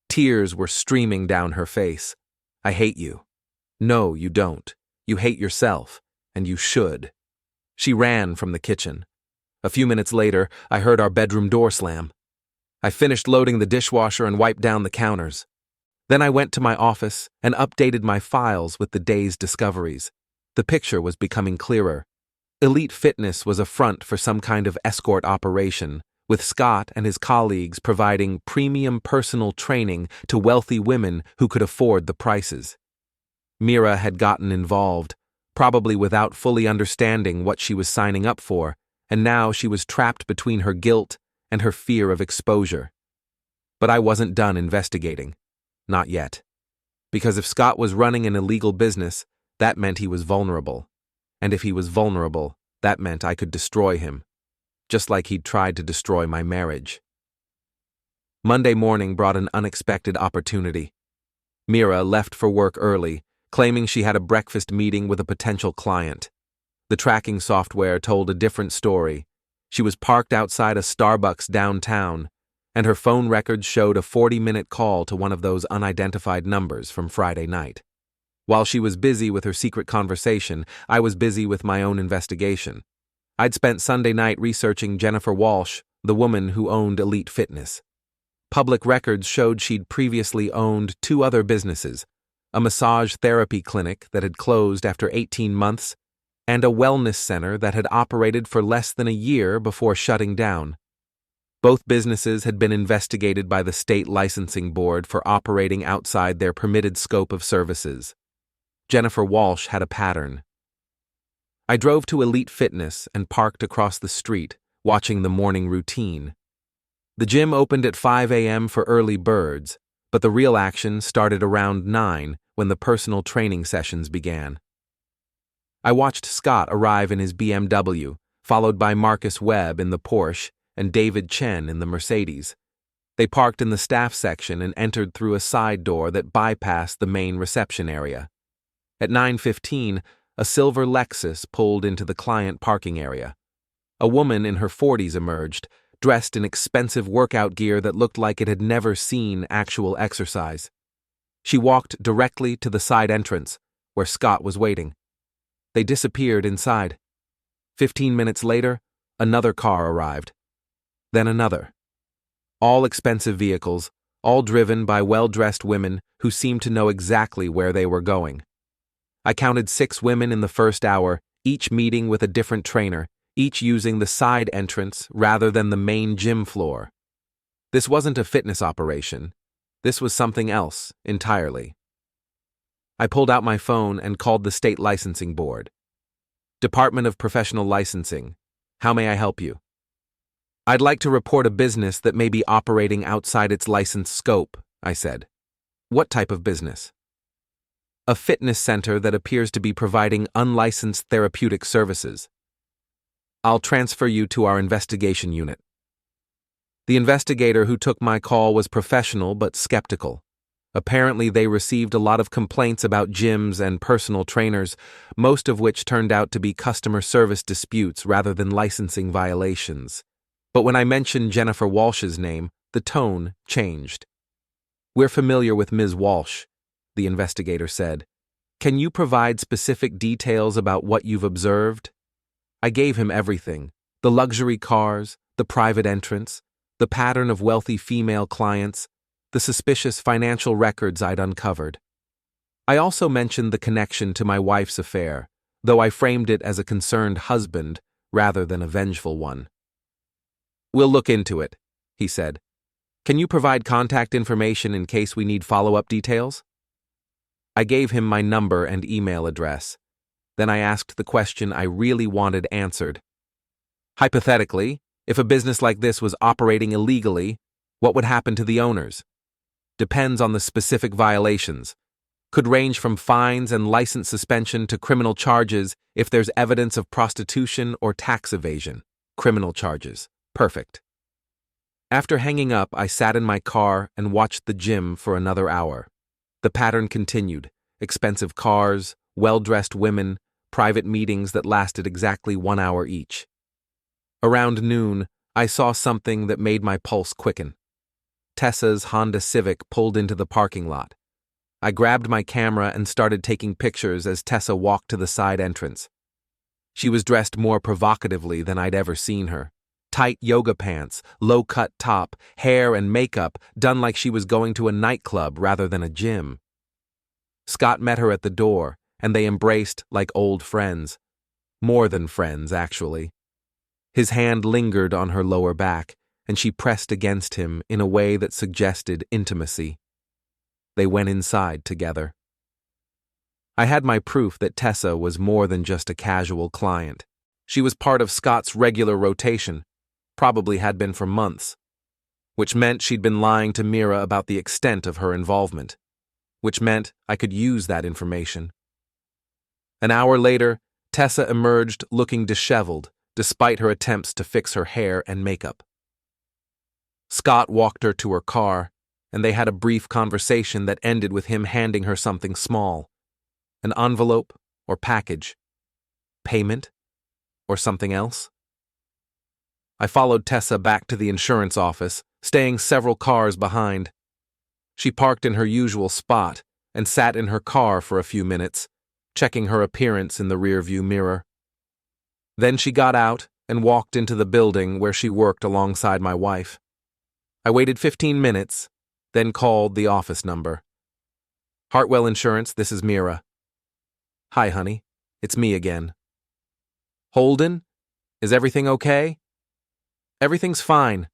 Tears were streaming down her face. "I hate you." "No, you don't. You hate yourself, and you should." She ran from the kitchen. A few minutes later, I heard our bedroom door slam. I finished loading the dishwasher and wiped down the counters. Then I went to my office and updated my files with the day's discoveries. The picture was becoming clearer. Elite Fitness was a front for some kind of escort operation, with Scott and his colleagues providing premium personal training to wealthy women who could afford the prices. Mira had gotten involved, probably without fully understanding what she was signing up for, and now she was trapped between her guilt and her fear of exposure. But I wasn't done investigating. Not yet. Because if Scott was running an illegal business, that meant he was vulnerable. And if he was vulnerable, that meant I could destroy him, just like he'd tried to destroy my marriage. Monday morning brought an unexpected opportunity. Mira left for work early, claiming she had a breakfast meeting with a potential client. The tracking software told a different story. She was parked outside a Starbucks downtown, and her phone records showed a 40-minute call to one of those unidentified numbers from Friday night. While she was busy with her secret conversation, I was busy with my own investigation. I'd spent Sunday night researching Jennifer Walsh, the woman who owned Elite Fitness. Public records showed she'd previously owned 2 other businesses, a massage therapy clinic that had closed after 18 months, and a wellness center that had operated for less than a year before shutting down. Both businesses had been investigated by the state licensing board for operating outside their permitted scope of services. Jennifer Walsh had a pattern. I drove to Elite Fitness and parked across the street, watching the morning routine. The gym opened at 5 a.m. for early birds, but the real action started around 9 when the personal training sessions began. I watched Scott arrive in his BMW, followed by Marcus Webb in the Porsche and David Chen in the Mercedes. They parked in the staff section and entered through a side door that bypassed the main reception area. At 9:15, a silver Lexus pulled into the client parking area. A woman in her 40s emerged, dressed in expensive workout gear that looked like it had never seen actual exercise. She walked directly to the side entrance, where Scott was waiting. They disappeared inside. 15 minutes later, another car arrived. Then another. All expensive vehicles, all driven by well-dressed women who seemed to know exactly where they were going. I counted 6 women in the first hour, each meeting with a different trainer, each using the side entrance rather than the main gym floor. This wasn't a fitness operation. This was something else entirely. I pulled out my phone and called the state licensing board. Department of Professional Licensing, how may I help you? I'd like to report a business that may be operating outside its license scope, I said. What type of business? A fitness center that appears to be providing unlicensed therapeutic services. I'll transfer you to our investigation unit. The investigator who took my call was professional but skeptical. Apparently, they received a lot of complaints about gyms and personal trainers, most of which turned out to be customer service disputes rather than licensing violations. But when I mentioned Jennifer Walsh's name, the tone changed. We're familiar with Ms. Walsh, the investigator said. Can you provide specific details about what you've observed? I gave him everything: the luxury cars, the private entrance, the pattern of wealthy female clients, the suspicious financial records I'd uncovered. I also mentioned the connection to my wife's affair, though I framed it as a concerned husband rather than a vengeful one. We'll look into it, he said. Can you provide contact information in case we need follow-up details? I gave him my number and email address. Then I asked the question I really wanted answered. Hypothetically, if a business like this was operating illegally, what would happen to the owners? Depends on the specific violations. Could range from fines and license suspension to criminal charges if there's evidence of prostitution or tax evasion. Criminal charges. Perfect. After hanging up, I sat in my car and watched the gym for another hour. The pattern continued: expensive cars, well-dressed women, private meetings that lasted exactly 1 hour each. Around noon, I saw something that made my pulse quicken. Tessa's Honda Civic pulled into the parking lot. I grabbed my camera and started taking pictures as Tessa walked to the side entrance. She was dressed more provocatively than I'd ever seen her. Tight yoga pants, low-cut top, hair and makeup done like she was going to a nightclub rather than a gym. Scott met her at the door, and they embraced like old friends. More than friends, actually. His hand lingered on her lower back, and she pressed against him in a way that suggested intimacy. They went inside together. I had my proof that Tessa was more than just a casual client. She was part of Scott's regular rotation, probably had been for months, which meant she'd been lying to Mira about the extent of her involvement, which meant I could use that information. An hour later, Tessa emerged looking disheveled, despite her attempts to fix her hair and makeup. Scott walked her to her car, and they had a brief conversation that ended with him handing her something small. An envelope or package. Payment? Or something else? I followed Tessa back to the insurance office, staying several cars behind. She parked in her usual spot and sat in her car for a few minutes, checking her appearance in the rearview mirror. Then she got out and walked into the building where she worked alongside my wife. I waited 15 minutes, then called the office number. Hartwell Insurance, this is Mira. Hi, honey. It's me again. Holden? Is everything okay? Everything's fine.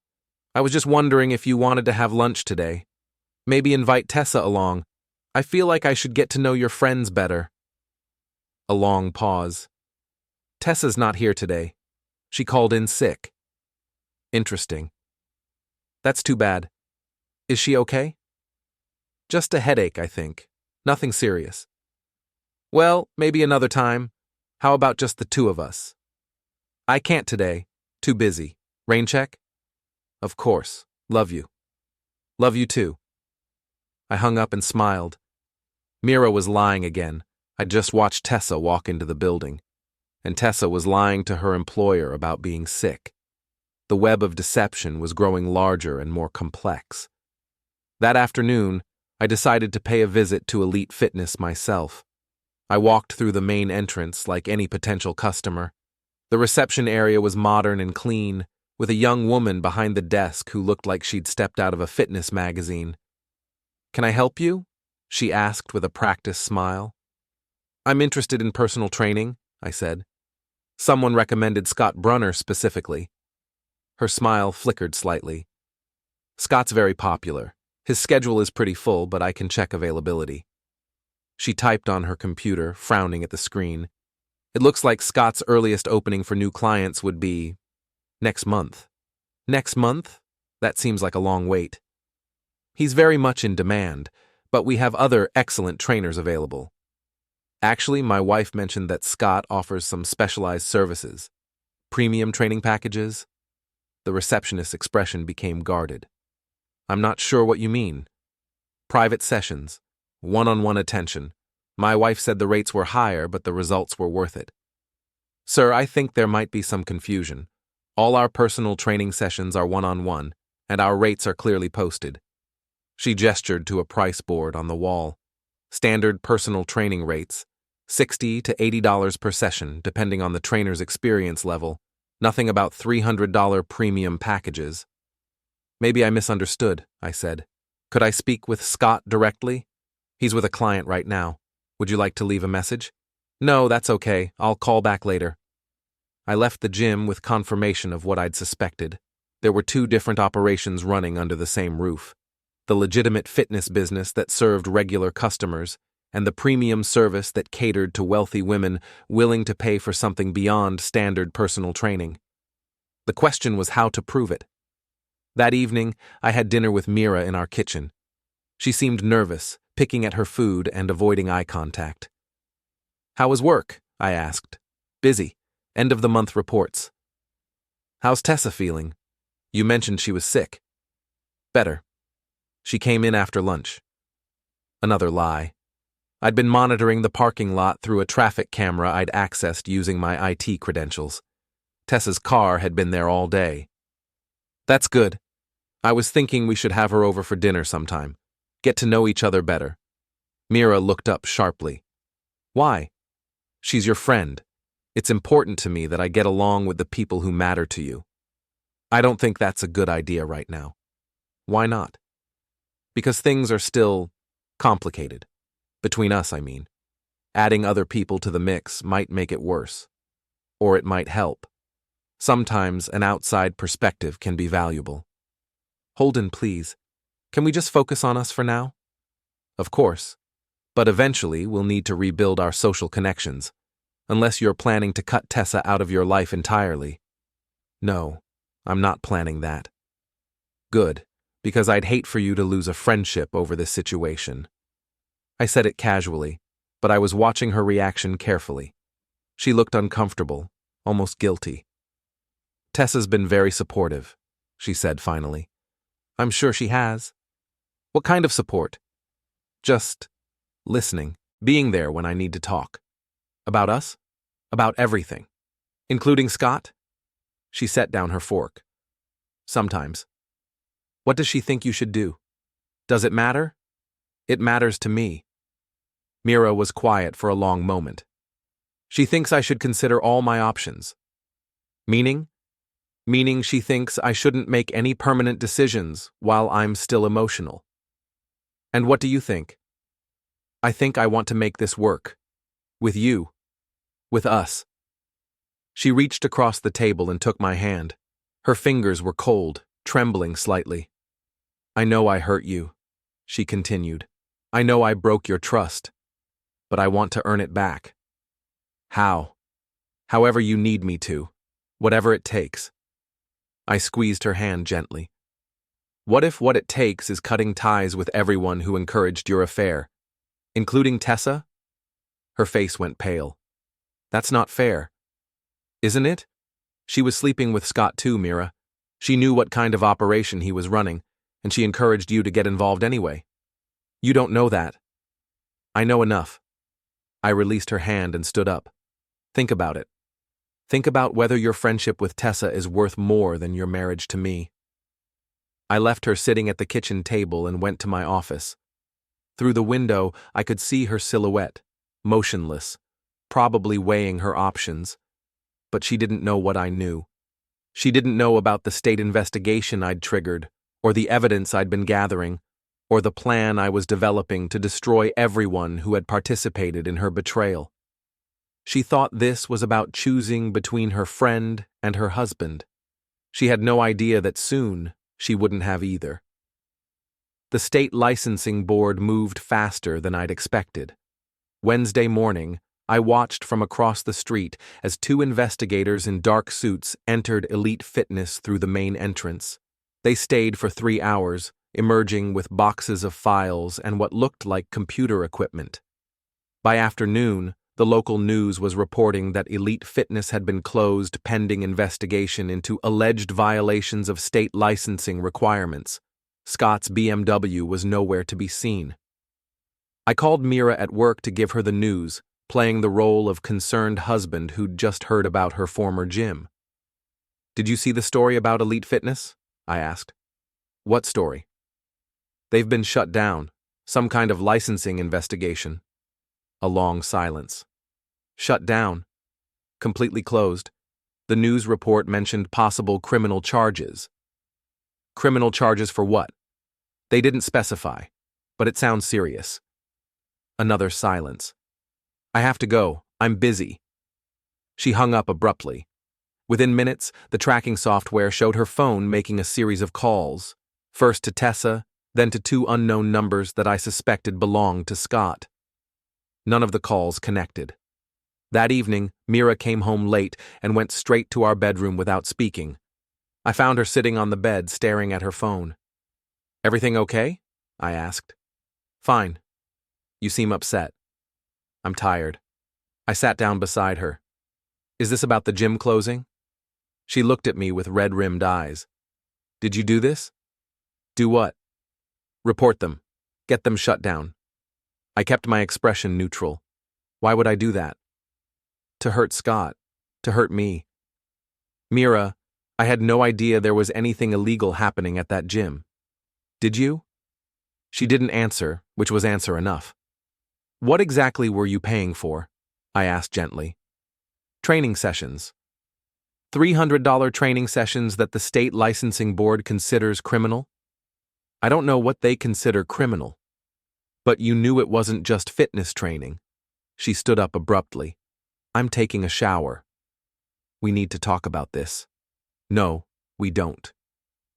I was just wondering if you wanted to have lunch today. Maybe invite Tessa along. I feel like I should get to know your friends better. A long pause. Tessa's not here today. She called in sick. Interesting. That's too bad. Is she okay? Just a headache, I think. Nothing serious. Well, maybe another time. How about just the two of us? I can't today. Too busy. Rain check? Of course. Love you. Love you too. I hung up and smiled. Mira was lying again. I'd just watched Tessa walk into the building. And Tessa was lying to her employer about being sick. The web of deception was growing larger and more complex. That afternoon, I decided to pay a visit to Elite Fitness myself. I walked through the main entrance like any potential customer. The reception area was modern and clean, with a young woman behind the desk who looked like she'd stepped out of a fitness magazine. Can I help you? She asked with a practiced smile. I'm interested in personal training, I said. Someone recommended Scott Brunner specifically. Her smile flickered slightly. Scott's very popular. His schedule is pretty full, but I can check availability. She typed on her computer, frowning at the screen. It looks like Scott's earliest opening for new clients would be next month. Next month? That seems like a long wait. He's very much in demand, but we have other excellent trainers available. Actually, my wife mentioned that Scott offers some specialized services. Premium training packages? The receptionist's expression became guarded. I'm not sure what you mean. Private sessions. One-on-one attention. My wife said the rates were higher, but the results were worth it. Sir, I think there might be some confusion. All our personal training sessions are one-on-one, and our rates are clearly posted. She gestured to a price board on the wall. Standard personal training rates, $60 to $80 per session, depending on the trainer's experience level. Nothing about $300 premium packages. Maybe I misunderstood, I said. Could I speak with Scott directly? He's with a client right now. Would you like to leave a message? No, that's okay. I'll call back later. I left the gym with confirmation of what I'd suspected. There were two different operations running under the same roof. The legitimate fitness business that served regular customers, and the premium service that catered to wealthy women willing to pay for something beyond standard personal training. The question was how to prove it. That evening, I had dinner with Mira in our kitchen. She seemed nervous, picking at her food and avoiding eye contact. How was work? I asked. Busy. End of the month reports. How's Tessa feeling? You mentioned she was sick. Better. She came in after lunch. Another lie. I'd been monitoring the parking lot through a traffic camera I'd accessed using my IT credentials. Tessa's car had been there all day. That's good. I was thinking we should have her over for dinner sometime. Get to know each other better. Mira looked up sharply. Why? She's your friend. It's important to me that I get along with the people who matter to you. I don't think that's a good idea right now. Why not? Because things are still complicated. Between us, I mean. Adding other people to the mix might make it worse. Or it might help. Sometimes an outside perspective can be valuable. Holden, please. Can we just focus on us for now? Of course. But eventually, we'll need to rebuild our social connections, unless you're planning to cut Tessa out of your life entirely. No, I'm not planning that. Good, because I'd hate for you to lose a friendship over this situation. I said it casually, but I was watching her reaction carefully. She looked uncomfortable, almost guilty. Tessa's been very supportive, she said finally. I'm sure she has. What kind of support? Just listening, being there when I need to talk. About us? About everything. Including Scott? She set down her fork. Sometimes. What does she think you should do? Does it matter? It matters to me. Mira was quiet for a long moment. She thinks I should consider all my options. Meaning? Meaning she thinks I shouldn't make any permanent decisions while I'm still emotional. And what do you think? I think I want to make this work. With you. With us. She reached across the table and took my hand. Her fingers were cold, trembling slightly. I know I hurt you, she continued. I know I broke your trust. But I want to earn it back. How? However you need me to. Whatever it takes. I squeezed her hand gently. What if what it takes is cutting ties with everyone who encouraged your affair? Including Tessa? Her face went pale. That's not fair. Isn't it? She was sleeping with Scott too, Mira. She knew what kind of operation he was running, and she encouraged you to get involved anyway. You don't know that. I know enough. I released her hand and stood up. Think about it. Think about whether your friendship with Tessa is worth more than your marriage to me. I left her sitting at the kitchen table and went to my office. Through the window, I could see her silhouette, motionless, probably weighing her options. But she didn't know what I knew. She didn't know about the state investigation I'd triggered, or the evidence I'd been gathering, or the plan I was developing to destroy everyone who had participated in her betrayal. She thought this was about choosing between her friend and her husband. She had no idea that soon she wouldn't have either. The state licensing board moved faster than I'd expected. Wednesday morning, I watched from across the street as two investigators in dark suits entered Elite Fitness through the main entrance. They stayed for 3 hours, emerging with boxes of files and what looked like computer equipment. By afternoon, the local news was reporting that Elite Fitness had been closed pending investigation into alleged violations of state licensing requirements. Scott's BMW was nowhere to be seen. I called Mira at work to give her the news, playing the role of concerned husband who'd just heard about her former gym. Did you see the story about Elite Fitness? I asked. What story? They've been shut down. Some kind of licensing investigation. A long silence. Shut down. Completely closed. The news report mentioned possible criminal charges. Criminal charges for what? They didn't specify, but it sounds serious. Another silence. I have to go. I'm busy. She hung up abruptly. Within minutes, the tracking software showed her phone making a series of calls, first to Tessa, then to 2 unknown numbers that I suspected belonged to Scott. None of the calls connected. That evening, Mira came home late and went straight to our bedroom without speaking. I found her sitting on the bed staring at her phone. Everything okay? I asked. Fine. You seem upset. I'm tired. I sat down beside her. Is this about the gym closing? She looked at me with red-rimmed eyes. Did you do this? Do what? Report them. Get them shut down. I kept my expression neutral. Why would I do that? To hurt Scott. To hurt me. Mira, I had no idea there was anything illegal happening at that gym. Did you? She didn't answer, which was answer enough. What exactly were you paying for? I asked gently. Training sessions. $300 training sessions that the state licensing board considers criminal? I don't know what they consider criminal. But you knew it wasn't just fitness training. She stood up abruptly. I'm taking a shower. We need to talk about this. No, we don't.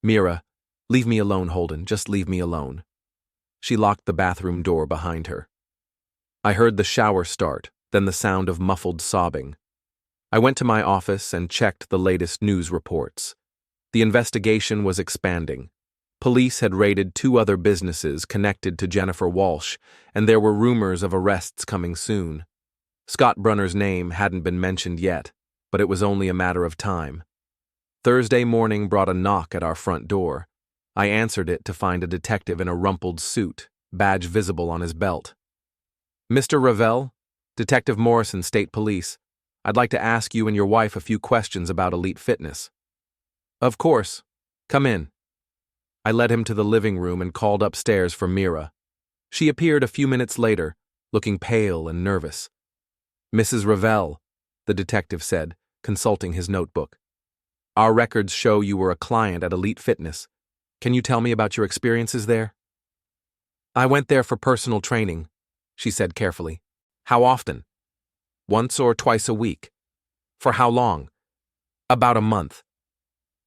Mira, leave me alone, Holden. Just leave me alone. She locked the bathroom door behind her. I heard the shower start, then the sound of muffled sobbing. I went to my office and checked the latest news reports. The investigation was expanding. Police had raided 2 other businesses connected to Jennifer Walsh, and there were rumors of arrests coming soon. Scott Brunner's name hadn't been mentioned yet, but it was only a matter of time. Thursday morning brought a knock at our front door. I answered it to find a detective in a rumpled suit, badge visible on his belt. "Mr. Ravel, Detective Morrison, State Police. I'd like to ask you and your wife a few questions about Elite Fitness." "Of course. Come in." I led him to the living room and called upstairs for Mira. She appeared a few minutes later, looking pale and nervous. "Mrs. Ravel," the detective said, consulting his notebook. "Our records show you were a client at Elite Fitness. Can you tell me about your experiences there?" "I went there for personal training," she said carefully. "How often?" "Once or twice a week." "For how long?" "About a month."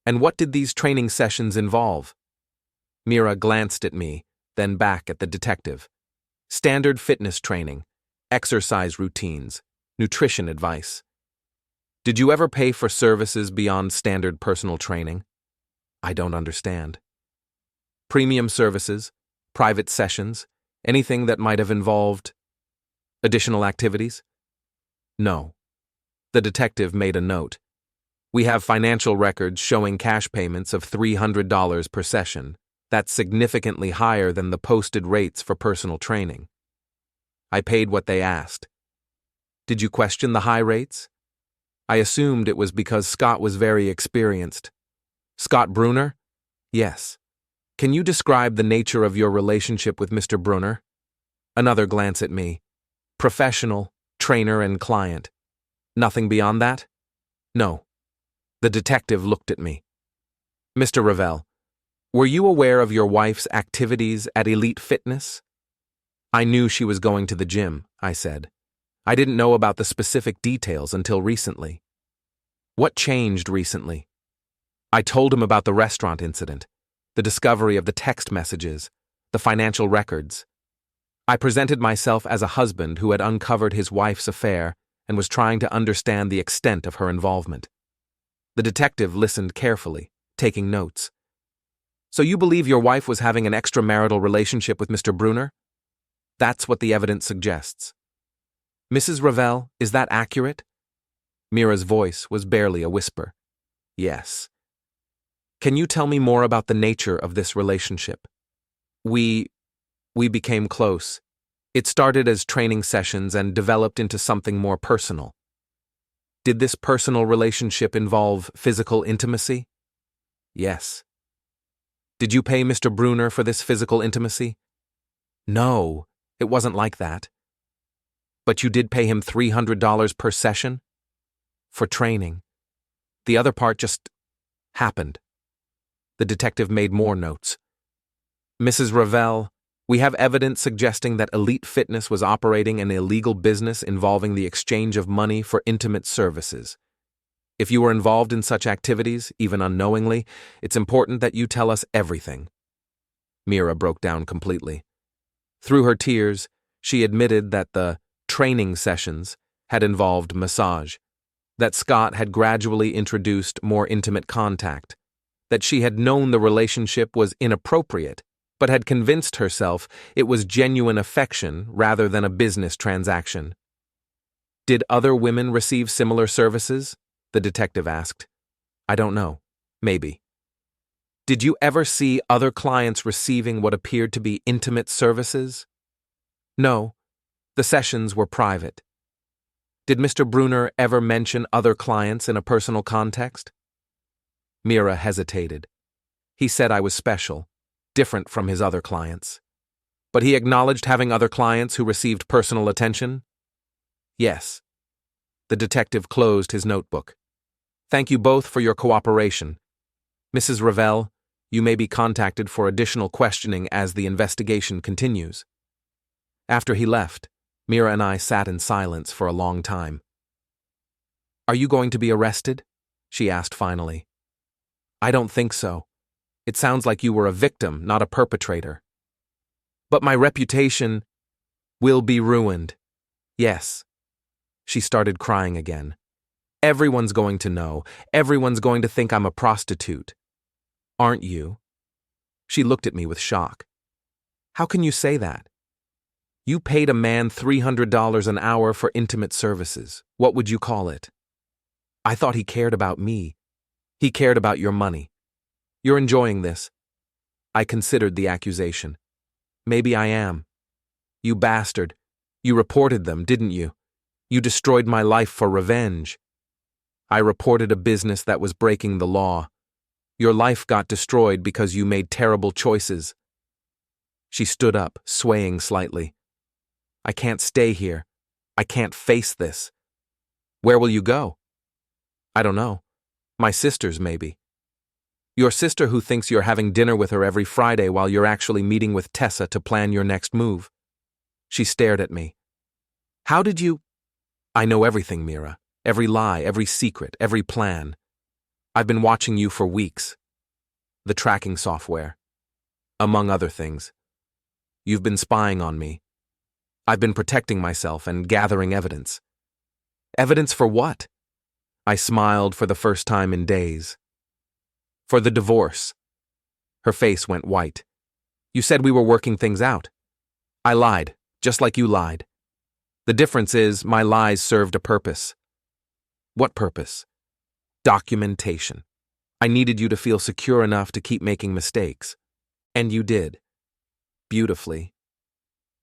"And what did these training sessions involve?" Mira glanced at me, then back at the detective. "Standard fitness training, exercise routines, nutrition advice." "Did you ever pay for services beyond standard personal training?" "I don't understand." "Premium services, private sessions, anything that might have involved additional activities?" "No." The detective made a note. "We have financial records showing cash payments of $300 per session. That's significantly higher than the posted rates for personal training." "I paid what they asked." "Did you question the high rates?" "I assumed it was because Scott was very experienced." "Scott Brunner?" "Yes." "Can you describe the nature of your relationship with Mr. Brunner?" Another glance at me. "Professional, trainer and client. Nothing beyond that?" "No." The detective looked at me. "Mr. Ravel, were you aware of your wife's activities at Elite Fitness?" "I knew she was going to the gym," I said. "I didn't know about the specific details until recently." "What changed recently?" I told him about the restaurant incident, the discovery of the text messages, the financial records. I presented myself as a husband who had uncovered his wife's affair and was trying to understand the extent of her involvement. The detective listened carefully, taking notes. "So you believe your wife was having an extramarital relationship with Mr. Brunner?" "That's what the evidence suggests." "Mrs. Ravel, is that accurate?" Mira's voice was barely a whisper. "Yes." "Can you tell me more about the nature of this relationship?" We became close. It started as training sessions and developed into something more personal." "Did this personal relationship involve physical intimacy?" "Yes." "Did you pay Mr. Brunner for this physical intimacy?" "No, it wasn't like that." "But you did pay him $300 per session?" "For training. The other part just happened." The detective made more notes. "Mrs. Ravel, we have evidence suggesting that Elite Fitness was operating an illegal business involving the exchange of money for intimate services. If you were involved in such activities, even unknowingly, it's important that you tell us everything." Mira broke down completely. Through her tears, she admitted that the training sessions had involved massage, that Scott had gradually introduced more intimate contact, that she had known the relationship was inappropriate, but had convinced herself it was genuine affection rather than a business transaction. "Did other women receive similar services?" the detective asked. "I don't know. Maybe." "Did you ever see other clients receiving what appeared to be intimate services?" "No. The sessions were private." "Did Mr. Brunner ever mention other clients in a personal context?" Mira hesitated. "He said I was special, different from his other clients." "But he acknowledged having other clients who received personal attention?" "Yes." The detective closed his notebook. "Thank you both for your cooperation. Mrs. Ravel, you may be contacted for additional questioning as the investigation continues." After he left, Mira and I sat in silence for a long time. "Are you going to be arrested?" she asked finally. "I don't think so. It sounds like you were a victim, not a perpetrator." "But my reputation will be ruined," Yes. She started crying again. Everyone's going to know. Everyone's going to think I'm a prostitute. Aren't you? She looked at me with shock. How can you say that? You paid a man $300 an hour for intimate services. What would you call it? I thought he cared about me. He cared about your money. You're enjoying this. I considered the accusation. Maybe I am. You bastard. You reported them, didn't you? You destroyed my life for revenge. I reported a business that was breaking the law. Your life got destroyed because you made terrible choices. She stood up, swaying slightly. I can't stay here. I can't face this. Where will you go? I don't know. My sister's, maybe. Your sister who thinks you're having dinner with her every Friday while you're actually meeting with Tessa to plan your next move. She stared at me. How did you? I know everything, Mira. Every lie, every secret, every plan. I've been watching you for weeks. The tracking software. Among other things. You've been spying on me. I've been protecting myself and gathering evidence. Evidence for what? I smiled for the first time in days. For the divorce. Her face went white. You said we were working things out. I lied, just like you lied. The difference is my lies served a purpose. What purpose? Documentation. I needed you to feel secure enough to keep making mistakes. And you did. Beautifully.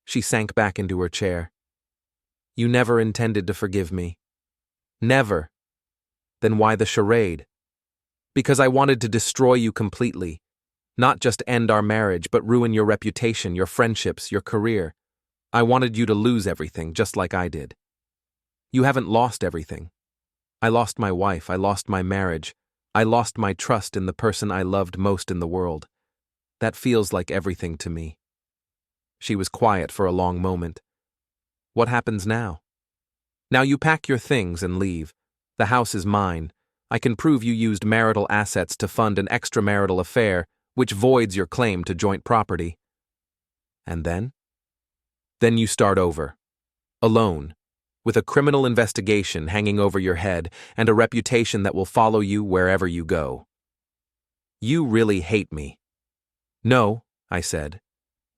She sank back into her chair. You never intended to forgive me. Never. Then why the charade? Because I wanted to destroy you completely. Not just end our marriage, but ruin your reputation, your friendships, your career. I wanted you to lose everything, just like I did. You haven't lost everything. I lost my wife, I lost my marriage, I lost my trust in the person I loved most in the world. That feels like everything to me. She was quiet for a long moment. What happens now? Now you pack your things and leave. The house is mine. I can prove you used marital assets to fund an extramarital affair, which voids your claim to joint property. And then? Then you start over. Alone. With a criminal investigation hanging over your head and a reputation that will follow you wherever you go. You really hate me. No, I said.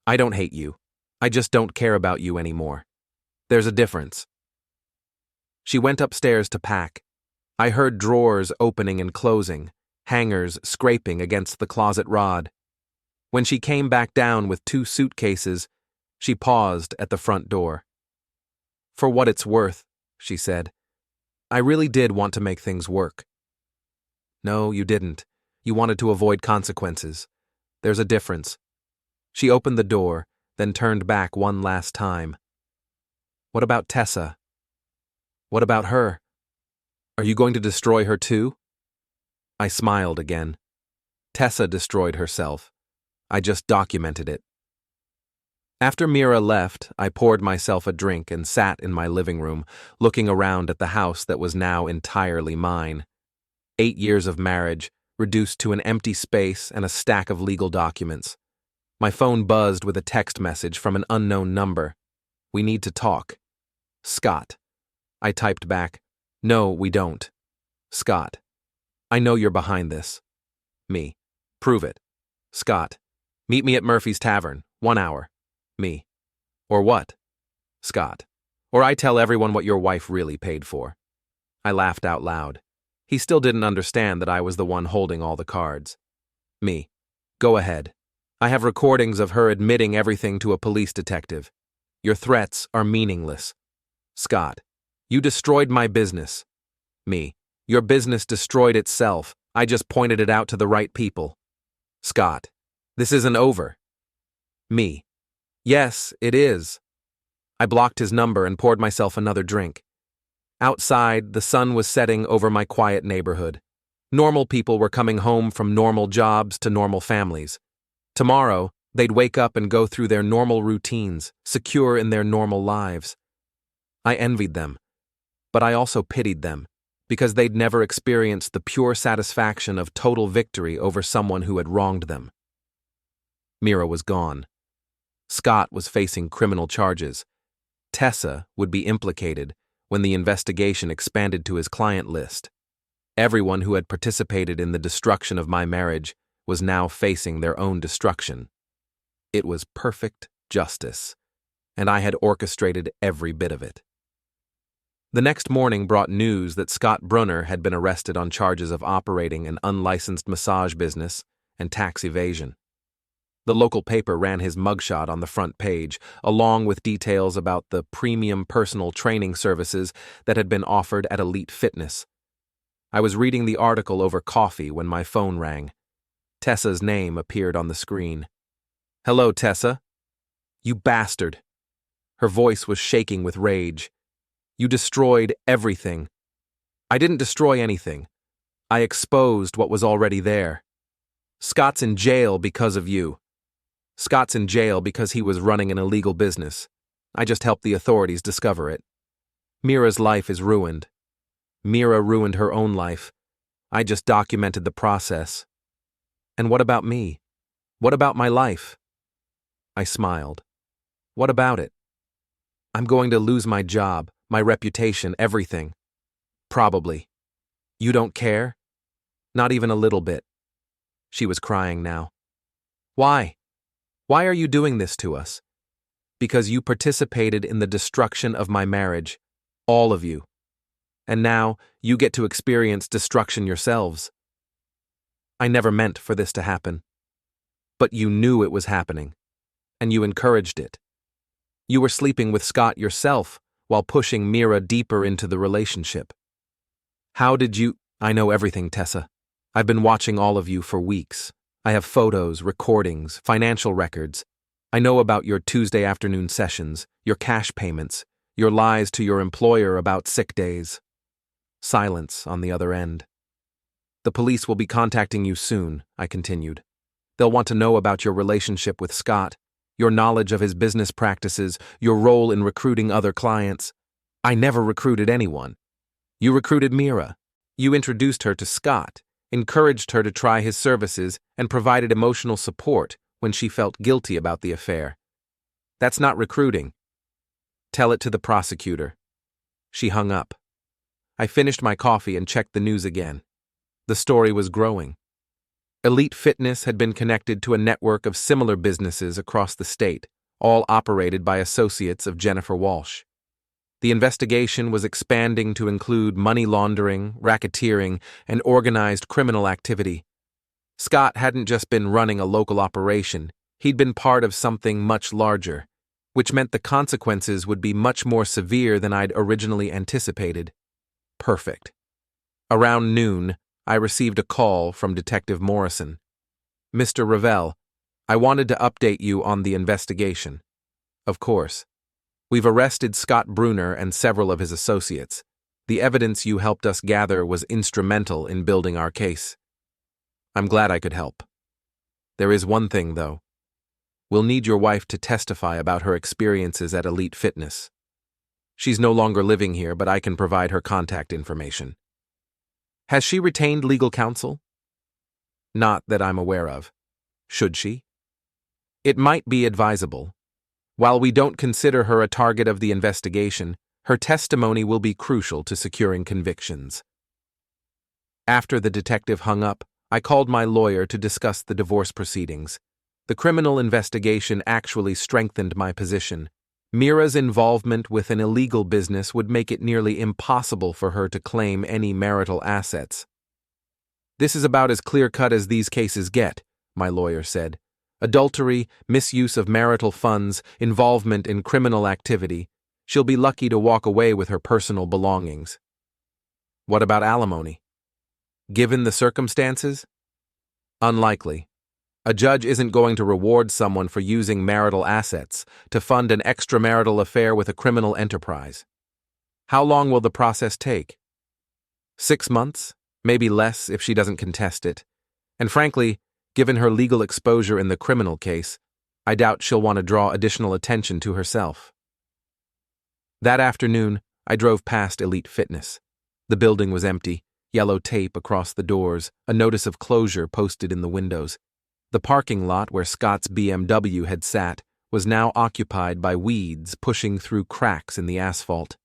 I don't hate you. I just don't care about you anymore. There's a difference. She went upstairs to pack. I heard drawers opening and closing, hangers scraping against the closet rod. When she came back down with 2 suitcases, she paused at the front door. For what it's worth, she said, I really did want to make things work. No, you didn't. You wanted to avoid consequences. There's a difference. She opened the door, then turned back one last time. What about Tessa? What about her? Are you going to destroy her too? I smiled again. Tessa destroyed herself. I just documented it. After Mira left, I poured myself a drink and sat in my living room, looking around at the house that was now entirely mine. 8 years of marriage, reduced to an empty space and a stack of legal documents. My phone buzzed with a text message from an unknown number. We need to talk. Scott. I typed back, No, we don't. Scott. I know you're behind this. Me. Prove it. Scott. Meet me at Murphy's Tavern, 1 hour. Me. Or what? Scott. Or I tell everyone what your wife really paid for. I laughed out loud. He still didn't understand that I was the one holding all the cards. Me. Go ahead. I have recordings of her admitting everything to a police detective. Your threats are meaningless. Scott. You destroyed my business. Me. Your business destroyed itself. I just pointed it out to the right people. Scott. This isn't over. Me. Yes, it is. I blocked his number and poured myself another drink. Outside, the sun was setting over my quiet neighborhood. Normal people were coming home from normal jobs to normal families. Tomorrow, they'd wake up and go through their normal routines, secure in their normal lives. I envied them, but I also pitied them, because they'd never experienced the pure satisfaction of total victory over someone who had wronged them. Mira was gone. Scott was facing criminal charges. Tessa would be implicated when the investigation expanded to his client list. Everyone who had participated in the destruction of my marriage was now facing their own destruction. It was perfect justice, and I had orchestrated every bit of it. The next morning brought news that Scott Brunner had been arrested on charges of operating an unlicensed massage business and tax evasion. The local paper ran his mugshot on the front page, along with details about the premium personal training services that had been offered at Elite Fitness. I was reading the article over coffee when my phone rang. Tessa's name appeared on the screen. "Hello, Tessa." "You bastard." Her voice was shaking with rage. "You destroyed everything." "I didn't destroy anything. I exposed what was already there. Scott's in jail because of you. Scott's in jail because he was running an illegal business. I just helped the authorities discover it. Mira's life is ruined. Mira ruined her own life. I just documented the process. And what about me? What about my life?" I smiled. "What about it?" "I'm going to lose my job, my reputation, everything." "Probably. You don't care?" "Not even a little bit." She was crying now. "Why? Why are you doing this to us?" "Because you participated in the destruction of my marriage. All of you. And now you get to experience destruction yourselves." "I never meant for this to happen." "But you knew it was happening, and you encouraged it. You were sleeping with Scott yourself while pushing Mira deeper into the relationship. How did you—" "I know everything, Tessa. I've been watching all of you for weeks. I have photos, recordings, financial records. I know about your Tuesday afternoon sessions, your cash payments, your lies to your employer about sick days." Silence on the other end. "The police will be contacting you soon," I continued. "They'll want to know about your relationship with Scott, your knowledge of his business practices, your role in recruiting other clients." "I never recruited anyone." "You recruited Mira. You introduced her to Scott, encouraged her to try his services, and provided emotional support when she felt guilty about the affair. That's not recruiting." "Tell it to the prosecutor." She hung up. I finished my coffee and checked the news again. The story was growing. Elite Fitness had been connected to a network of similar businesses across the state, all operated by associates of Jennifer Walsh. The investigation was expanding to include money laundering, racketeering, and organized criminal activity. Scott hadn't just been running a local operation, he'd been part of something much larger, which meant the consequences would be much more severe than I'd originally anticipated. Perfect. Around noon, I received a call from Detective Morrison. "Mr. Ravel, I wanted to update you on the investigation." "Of course. We've arrested Scott Brunner and several of his associates. The evidence you helped us gather was instrumental in building our case." "I'm glad I could help. There is one thing, though. We'll need your wife to testify about her experiences at Elite Fitness. She's no longer living here, but I can provide her contact information." "Has she retained legal counsel?" "Not that I'm aware of. Should she?" "It might be advisable. While we don't consider her a target of the investigation, her testimony will be crucial to securing convictions." After the detective hung up, I called my lawyer to discuss the divorce proceedings. The criminal investigation actually strengthened my position. Mira's involvement with an illegal business would make it nearly impossible for her to claim any marital assets. "This is about as clear-cut as these cases get," my lawyer said. "Adultery, misuse of marital funds, involvement in criminal activity. She'll be lucky to walk away with her personal belongings." "What about alimony?" "Given the circumstances? Unlikely. A judge isn't going to reward someone for using marital assets to fund an extramarital affair with a criminal enterprise." "How long will the process take?" 6 months, maybe less if she doesn't contest it. And frankly, given her legal exposure in the criminal case, I doubt she'll want to draw additional attention to herself. That afternoon, I drove past Elite Fitness. The building was empty, yellow tape across the doors, a notice of closure posted in the windows. The parking lot where Scott's BMW had sat was now occupied by weeds pushing through cracks in the asphalt.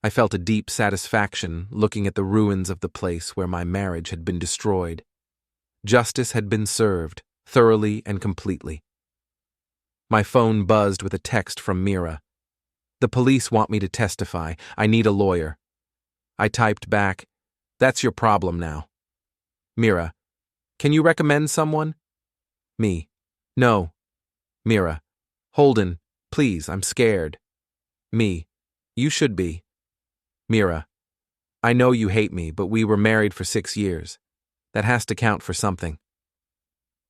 I felt a deep satisfaction looking at the ruins of the place where my marriage had been destroyed. Justice had been served, thoroughly and completely. My phone buzzed with a text from Mira. "The police want me to testify. I need a lawyer." I typed back, "That's your problem now." Mira, "Can you recommend someone?" Me, "No." Mira, "Holden, please, I'm scared." Me, "You should be." Mira, "I know you hate me, but we were married for 6 years. That has to count for something."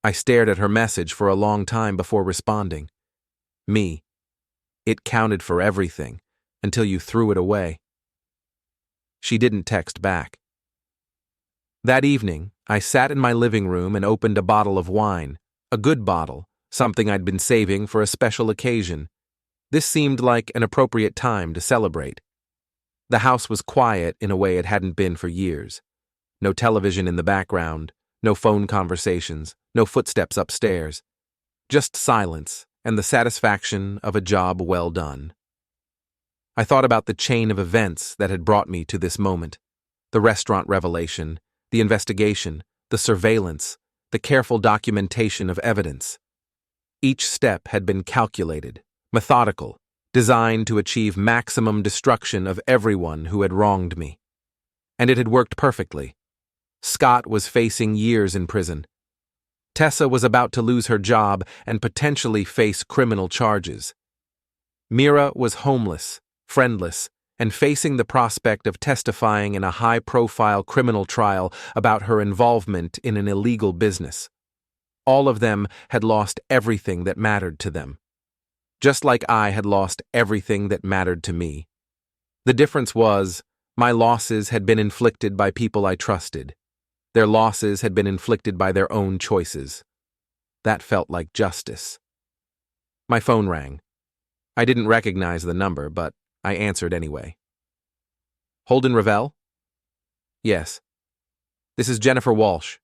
I stared at her message for a long time before responding. Me, "It counted for everything, until you threw it away." She didn't text back. That evening, I sat in my living room and opened a bottle of wine, a good bottle, something I'd been saving for a special occasion. This seemed like an appropriate time to celebrate. The house was quiet in a way it hadn't been for years. No television in the background, no phone conversations, no footsteps upstairs. Just silence and the satisfaction of a job well done. I thought about the chain of events that had brought me to this moment. The restaurant revelation, the investigation, the surveillance, the careful documentation of evidence. Each step had been calculated, methodical, designed to achieve maximum destruction of everyone who had wronged me. And it had worked perfectly. Scott was facing years in prison. Tessa was about to lose her job and potentially face criminal charges. Mira was homeless, friendless, and facing the prospect of testifying in a high-profile criminal trial about her involvement in an illegal business. All of them had lost everything that mattered to them, just like I had lost everything that mattered to me. The difference was, my losses had been inflicted by people I trusted. Their losses had been inflicted by their own choices. That felt like justice. My phone rang. I didn't recognize the number, but I answered anyway. "Holden Ravel?" "Yes." "This is Jennifer Walsh,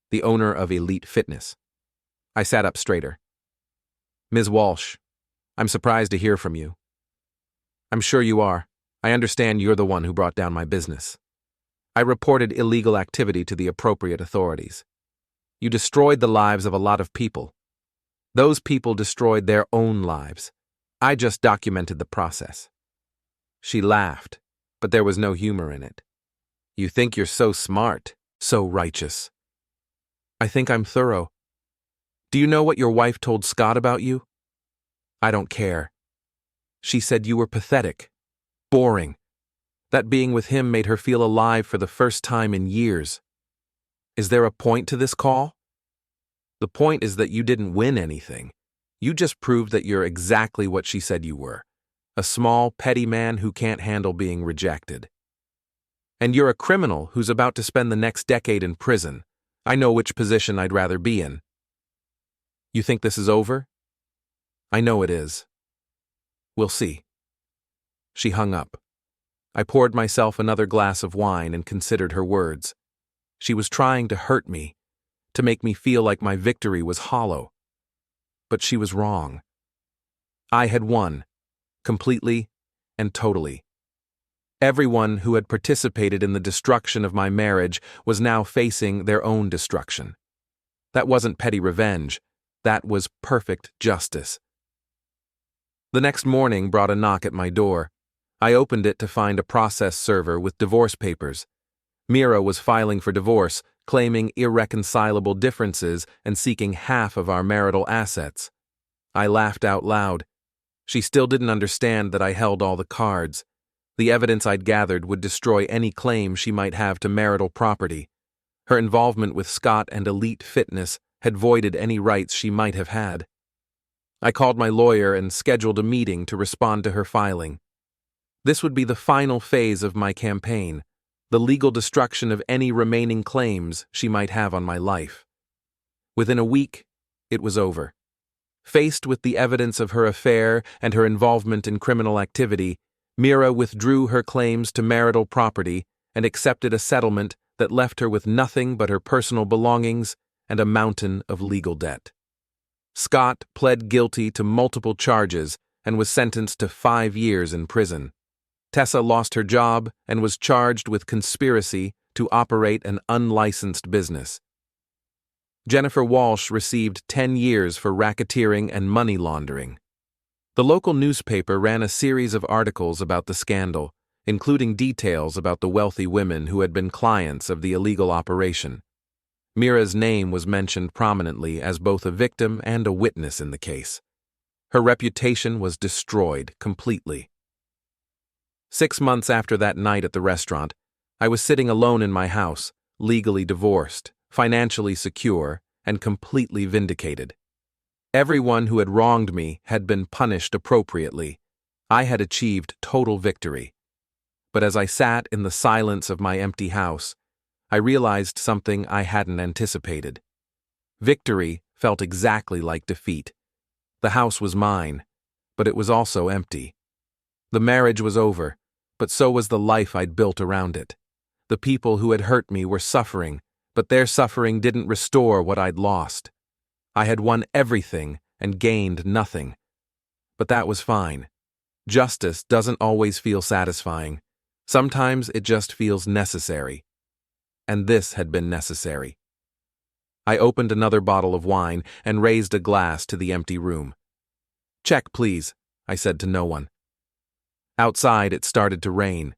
the owner of Elite Fitness." I sat up straighter. "Ms. Walsh, I'm surprised to hear from you." "I'm sure you are. I understand you're the one who brought down my business. I reported illegal activity to the appropriate authorities. You destroyed the lives of a lot of people. Those people destroyed their own lives. I just documented the process." She laughed, but there was no humor in it. "You think you're so smart, so righteous." "I think I'm thorough. Do you know what your wife told Scott about you?" "I don't care. She said you were pathetic, boring. That being with him made her feel alive for the first time in years. Is there a point to this call?" "The point is that you didn't win anything. You just proved that you're exactly what she said you were. A small, petty man who can't handle being rejected. And you're a criminal who's about to spend the next decade in prison. I know which position I'd rather be in." "You think this is over?" "I know it is. We'll see." She hung up. I poured myself another glass of wine and considered her words. She was trying to hurt me, to make me feel like my victory was hollow. But she was wrong. I had won, completely and totally. Everyone who had participated in the destruction of my marriage was now facing their own destruction. That wasn't petty revenge. That was perfect justice. The next morning brought a knock at my door. I opened it to find a process server with divorce papers. Mira was filing for divorce, claiming irreconcilable differences and seeking half of our marital assets. I laughed out loud. She still didn't understand that I held all the cards. The evidence I'd gathered would destroy any claim she might have to marital property. Her involvement with Scott and Elite Fitness had voided any rights she might have had. I called my lawyer and scheduled a meeting to respond to her filing. This would be the final phase of my campaign, the legal destruction of any remaining claims she might have on my life. Within a week, it was over. Faced with the evidence of her affair and her involvement in criminal activity, Mira withdrew her claims to marital property and accepted a settlement that left her with nothing but her personal belongings and a mountain of legal debt. Scott pled guilty to multiple charges and was sentenced to 5 years in prison. Tessa lost her job and was charged with conspiracy to operate an unlicensed business. Jennifer Walsh received 10 years for racketeering and money laundering. The local newspaper ran a series of articles about the scandal, including details about the wealthy women who had been clients of the illegal operation. Mira's name was mentioned prominently as both a victim and a witness in the case. Her reputation was destroyed completely. 6 months after that night at the restaurant, I was sitting alone in my house, legally divorced, financially secure, and completely vindicated. Everyone who had wronged me had been punished appropriately. I had achieved total victory. But as I sat in the silence of my empty house, I realized something I hadn't anticipated. Victory felt exactly like defeat. The house was mine, but it was also empty. The marriage was over, but so was the life I'd built around it. The people who had hurt me were suffering, but their suffering didn't restore what I'd lost. I had won everything and gained nothing. But that was fine. Justice doesn't always feel satisfying. Sometimes it just feels necessary. And this had been necessary. I opened another bottle of wine and raised a glass to the empty room. "Check, please," I said to no one. Outside, it started to rain.